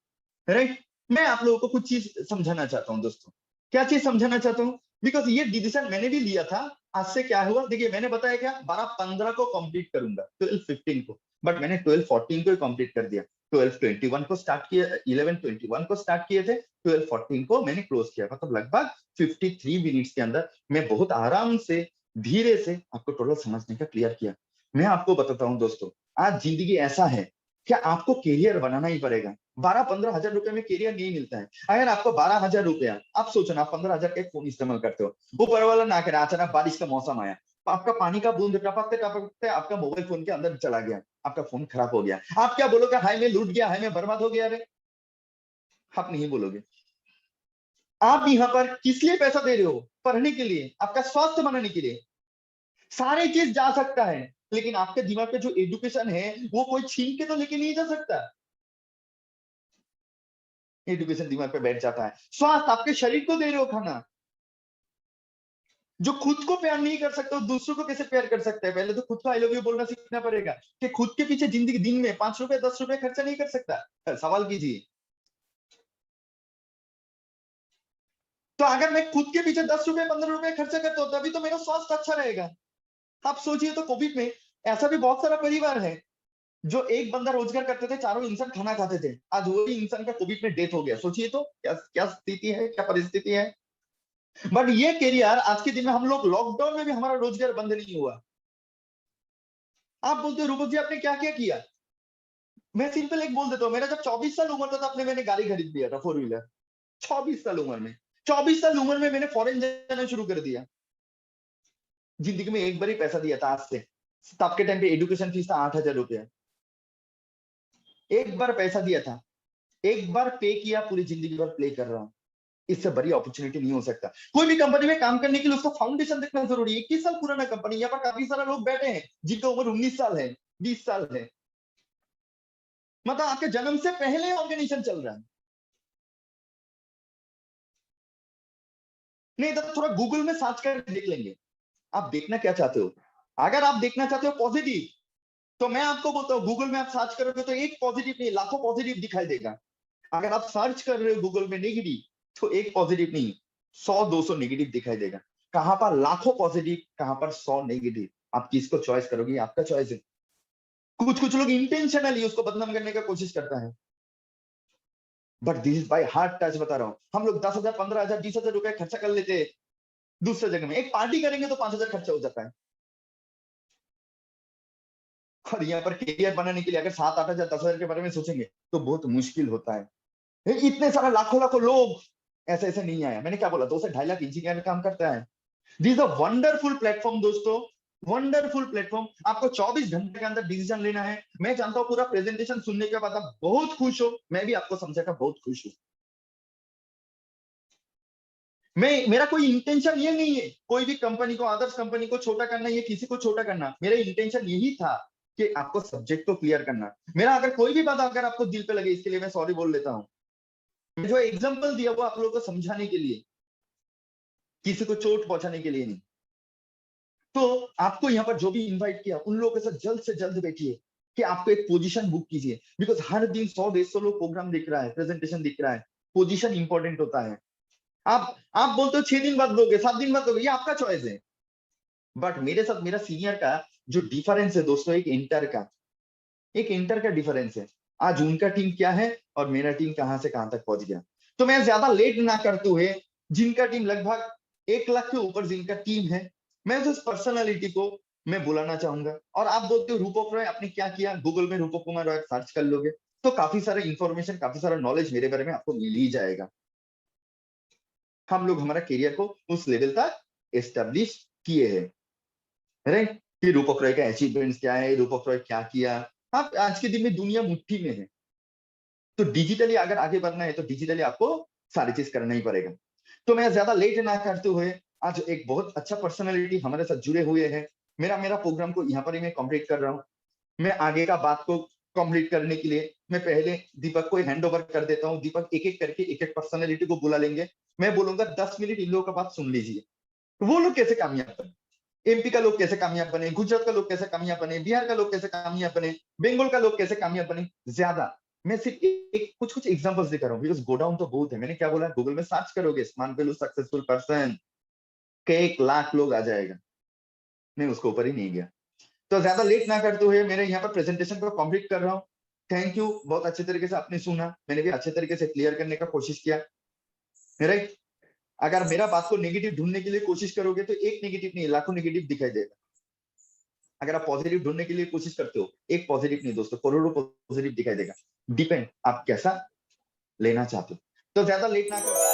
राइट। मैं आप लोगों को कुछ चीज समझाना चाहता हूं दोस्तों। क्या चीज समझाना चाहता हूं, बिकॉज ये डिसीजन मैंने भी लिया था। आज से क्या हुआ देखिए, मैंने बताया क्या 12-15 को कंप्लीट करूंगा, 12-15 को, बट मैंने 12-14 को ही कंप्लीट कर दिया। 12-21 को स्टार्ट किया, 11-21 को स्टार्ट किए थे, 12-14 को मैंने क्लोज किया। मतलब लगभग 53 मिनट्स के अंदर मैं बहुत आराम से धीरे से आपको टोटल समझने का क्लियर किया। मैं आपको बताता हूँ दोस्तों, आज जिंदगी ऐसा है क्या आपको कैरियर बनाना ही पड़ेगा। 12-15 हजार रुपए में कैरियर नहीं मिलता है। अगर आपको 12,000 रुपया, आप सोचो ना, 15,000 का एक फोन इस्तेमाल करते हो, ऊपर वाला ना करे अचानक बारिश का मौसम आया, आपका पानी का बूंद टपकते टपकते आपका मोबाइल फोन के अंदर चला गया, आपका फोन खराब हो गया, आप क्या बोलोगे, हाय मैं लूट गया, हाय मैं बर्बाद हो गया। अरे आप नहीं बोलोगे। आप यहाँ पर किस लिए पैसा दे रहे हो, पढ़ने के लिए, आपका स्वास्थ्य बनाने के लिए, सारी चीज जा सकता है, लेकिन आपके दिमाग पे जो एजुकेशन है वो कोई छीन के तो लेके नहीं जा सकता। एजुकेशन दिमाग पे बैठ जाता है। स्वास्थ्य आपके शरीर को दे रहे हो खाना, जो खुद को प्यार नहीं कर सकते दूसरों को कैसे प्यार कर सकते हैं। पहले तो खुद को आई लव यू बोलना सीखना पड़ेगा कि खुद के पीछे जिंदगी दिन में 5 रुपए 10 रुपए खर्चा नहीं कर सकता। सवाल कीजिए। तो अगर मैं खुद के पीछे 10 रुपए 15 रुपए खर्चा करता हूँ तभी तो मेरा स्वास्थ्य अच्छा रहेगा। आप सोचिए, तो कोविड में ऐसा भी बहुत सारा परिवार है जो एक बंदा रोजगार करते थे, चारों इंसान खाना खाते थे, आज वही इंसान का कोविड में डेथ हो गया। सोचिए तो क्या क्या स्थिति है, क्या परिस्थिति है। बट ये कैरियर आज के दिन में, हम लोग लॉकडाउन में भी हमारा रोजगार बंद नहीं हुआ। आप बोलते हो रूपक जी आपने क्या क्या किया, मैं सिंपल एक बोल देता हूँ। मेरा जब 24 साल उम्र था तब मैंने गाड़ी खरीद लिया था 4 व्हीलर। 24 साल उम्र में, 24 साल उम्र में मैंने फॉरेन जाना शुरू कर दिया। जिंदगी में एक बार ही पैसा दिया था आज से, तब के टाइम पे एजुकेशन फीस था 8,000 रुपया। एक बार पैसा दिया था, एक बार पे किया, पूरी जिंदगी भर प्ले कर रहा हूँ। इससे बड़ी अपॉर्चुनिटी नहीं हो सकता। कोई भी कंपनी में काम करने के लिए उसको फाउंडेशन देखना जरूरी है। 21 साल पुराना कंपनी, यहाँ पर काफी सारे लोग बैठे हैं जिनकी उम्र 19 साल है, 20 साल है, मतलब आपके जन्म से पहले ऑर्गेनाइजेशन चल रहा है। नहीं तो थोड़ा गूगल में सर्च कर देख लेंगे। आप देखना क्या चाहते हो, अगर आप देखना चाहते हो पॉजिटिव, तो मैं आपको बोलता हूँ गूगल में आप सर्च करोगे तो एक पॉजिटिव नहीं लाखों पॉजिटिव दिखाई देगा। अगर आप सर्च कर रहे हो गूगल में नेगेटिव, तो एक पॉजिटिव नहीं 100-200 नेगेटिव दिखाई देगा। कहां पर लाखों पॉजिटिव, कहां पर 100 नेगेटिव, आप किसको चॉइस करोगे, आपका चॉइस है। कुछ लोग इंटेंशनली उसको बदनाम करने का कोशिश करता है, but this is by heart touch बता रहा हूं। हम लोग 10,000, 15,000, 20,000 रुपए खर्चा कर लेते हैं दूसरे जगह में, एक पार्टी करेंगे तो 5,000 खर्चा हो जाता है। और यहाँ पर करियर बनाने के लिए अगर 7-8,000, 10,000 के बारे में सोचेंगे तो बहुत मुश्किल होता है। इतने सारा लाखों लाखों लोग ऐसे ऐसे नहीं आया। मैंने क्या बोला, 2 से 2.5 लाख इंजीनियर काम करता है। दिस अ वंडरफुल प्लेटफॉर्म दोस्तों, वंडरफुल प्लेटफॉर्म। आपको 24 घंटे के अंदर डिसीजन लेना है। मैं जानता हूँ पूरा प्रेजेंटेशन सुनने के बाद आप बहुत खुश हो, मैं भी आपको समझाकर बहुत खुश हूँ। मेरा कोई इंटेंशन ये नहीं है कोई भी कंपनी को, आदर्श कंपनी को छोटा करना, ये किसी को छोटा करना। मेरा इंटेंशन यही था कि आपको सब्जेक्ट को क्लियर करना। मेरा अगर कोई भी बात अगर आपको दिल पे लगे, इसके लिए मैं सॉरी बोल लेता हूँ। मैं जो एग्जांपल दिया वो आप लोगों को समझाने के लिए, किसी को चोट पहुंचाने के लिए नहीं। तो आपको यहाँ पर जो भी इनवाइट किया उन लोगों के साथ जल्द से जल्द बैठिए कि आपको एक पोजीशन बुक कीजिए, बिकॉज हर दिन 100-150 लोग प्रोग्राम दिख रहा है, प्रेजेंटेशन दिख रहा है, पोजीशन इंपॉर्टेंट होता है। आप बोलते हो 6 दिन बाद लोगे, 7 दिन बाद लोगे, ये आपका चॉइस है। बट मेरे साथ मेरा सीनियर का जो डिफरेंस है दोस्तों, एक इंटर का डिफरेंस है। आज उनका टीम क्या है और मेरा टीम कहां से कहां तक पहुंच गया। तो मैं ज्यादा लेट ना करते हुए, जिनका टीम लगभग 1 लाख के ऊपर जिनका टीम है, मैं उस पर्सनालिटी को मैं बुलाना चाहूंगा। और आप बोलते हो रूपक रॉय आपने क्या किया, गूगल में रूपक कुमार रॉय सर्च कर लोगे तो काफी सारा इंफॉर्मेशन, काफी सारा नॉलेज मेरे बारे में आपको मिल ही जाएगा। हम लोग हमारा करियर को उस लेवल तक एस्टेब्लिश किए हैं, राइट। कि रूपक रॉय का अचीवमेंट्स क्या है, रूपक रॉय क्या किया। आप आज के दिन में दुनिया मुट्ठी में है, तो डिजिटली अगर आगे बढ़ना है तो डिजिटली आपको सारी चीज करना ही पड़ेगा। तो मैं ज्यादा लेट ना करते हुए, आज एक बहुत अच्छा पर्सनालिटी हमारे साथ जुड़े हुए हैं। मेरा मेरा प्रोग्राम को यहाँ पर ही मैं कंप्लीट कर रहा हूँ। मैं आगे का बात को कंप्लीट करने के लिए मैं पहले दीपक को हैंड ओवर कर देता हूँ। दीपक एक एक करके एक एक पर्सनालिटी को बुला लेंगे। मैं बोलूंगा 10 मिनट इन लोगों का बात सुन लीजिए, वो लोग कैसे कामयाब बने, एमपी का लोग कैसे कामयाब बने, गुजरात का लोग कैसे कामयाब बने, बिहार का लोग कैसे कामयाब बने, बंगाल का लोग कैसे कामयाब बने। ज्यादा मैं सिर्फ एक कुछ कुछ एग्जांपल्स दिखा रहा हूँ, बिकॉज गोडाउन तो बहुत है। मैंने क्या बोला, गूगल में सर्च करोगे स्मार्ट वैल्यू सक्सेसफुल पर्सन के 1 लाख लोग आ जाएगा। मैं उसको ऊपर ही नहीं गया। तो ज्यादा लेट ना करते हुए मेरे यहाँ पर प्रेजेंटेशन को कंप्लीट कर रहा हूँ। थैंक यू, बहुत अच्छे तरीके से आपने सुना, मैंने भी अच्छे तरीके से क्लियर करने का कोशिश किया, राइट। अगर मेरा बात को नेगेटिव ढूंढने के लिए कोशिश करोगे तो एक नेगेटिव नहीं, लाखों नेगेटिव दिखाई देगा। अगर आप पॉजिटिव ढूंढने के लिए कोशिश करते हो, एक पॉजिटिव नहीं दोस्तों, करोड़ों पॉजिटिव दिखाई देगा। डिपेंड आप कैसा लेना चाहते हो। तो ज्यादा लेट ना कर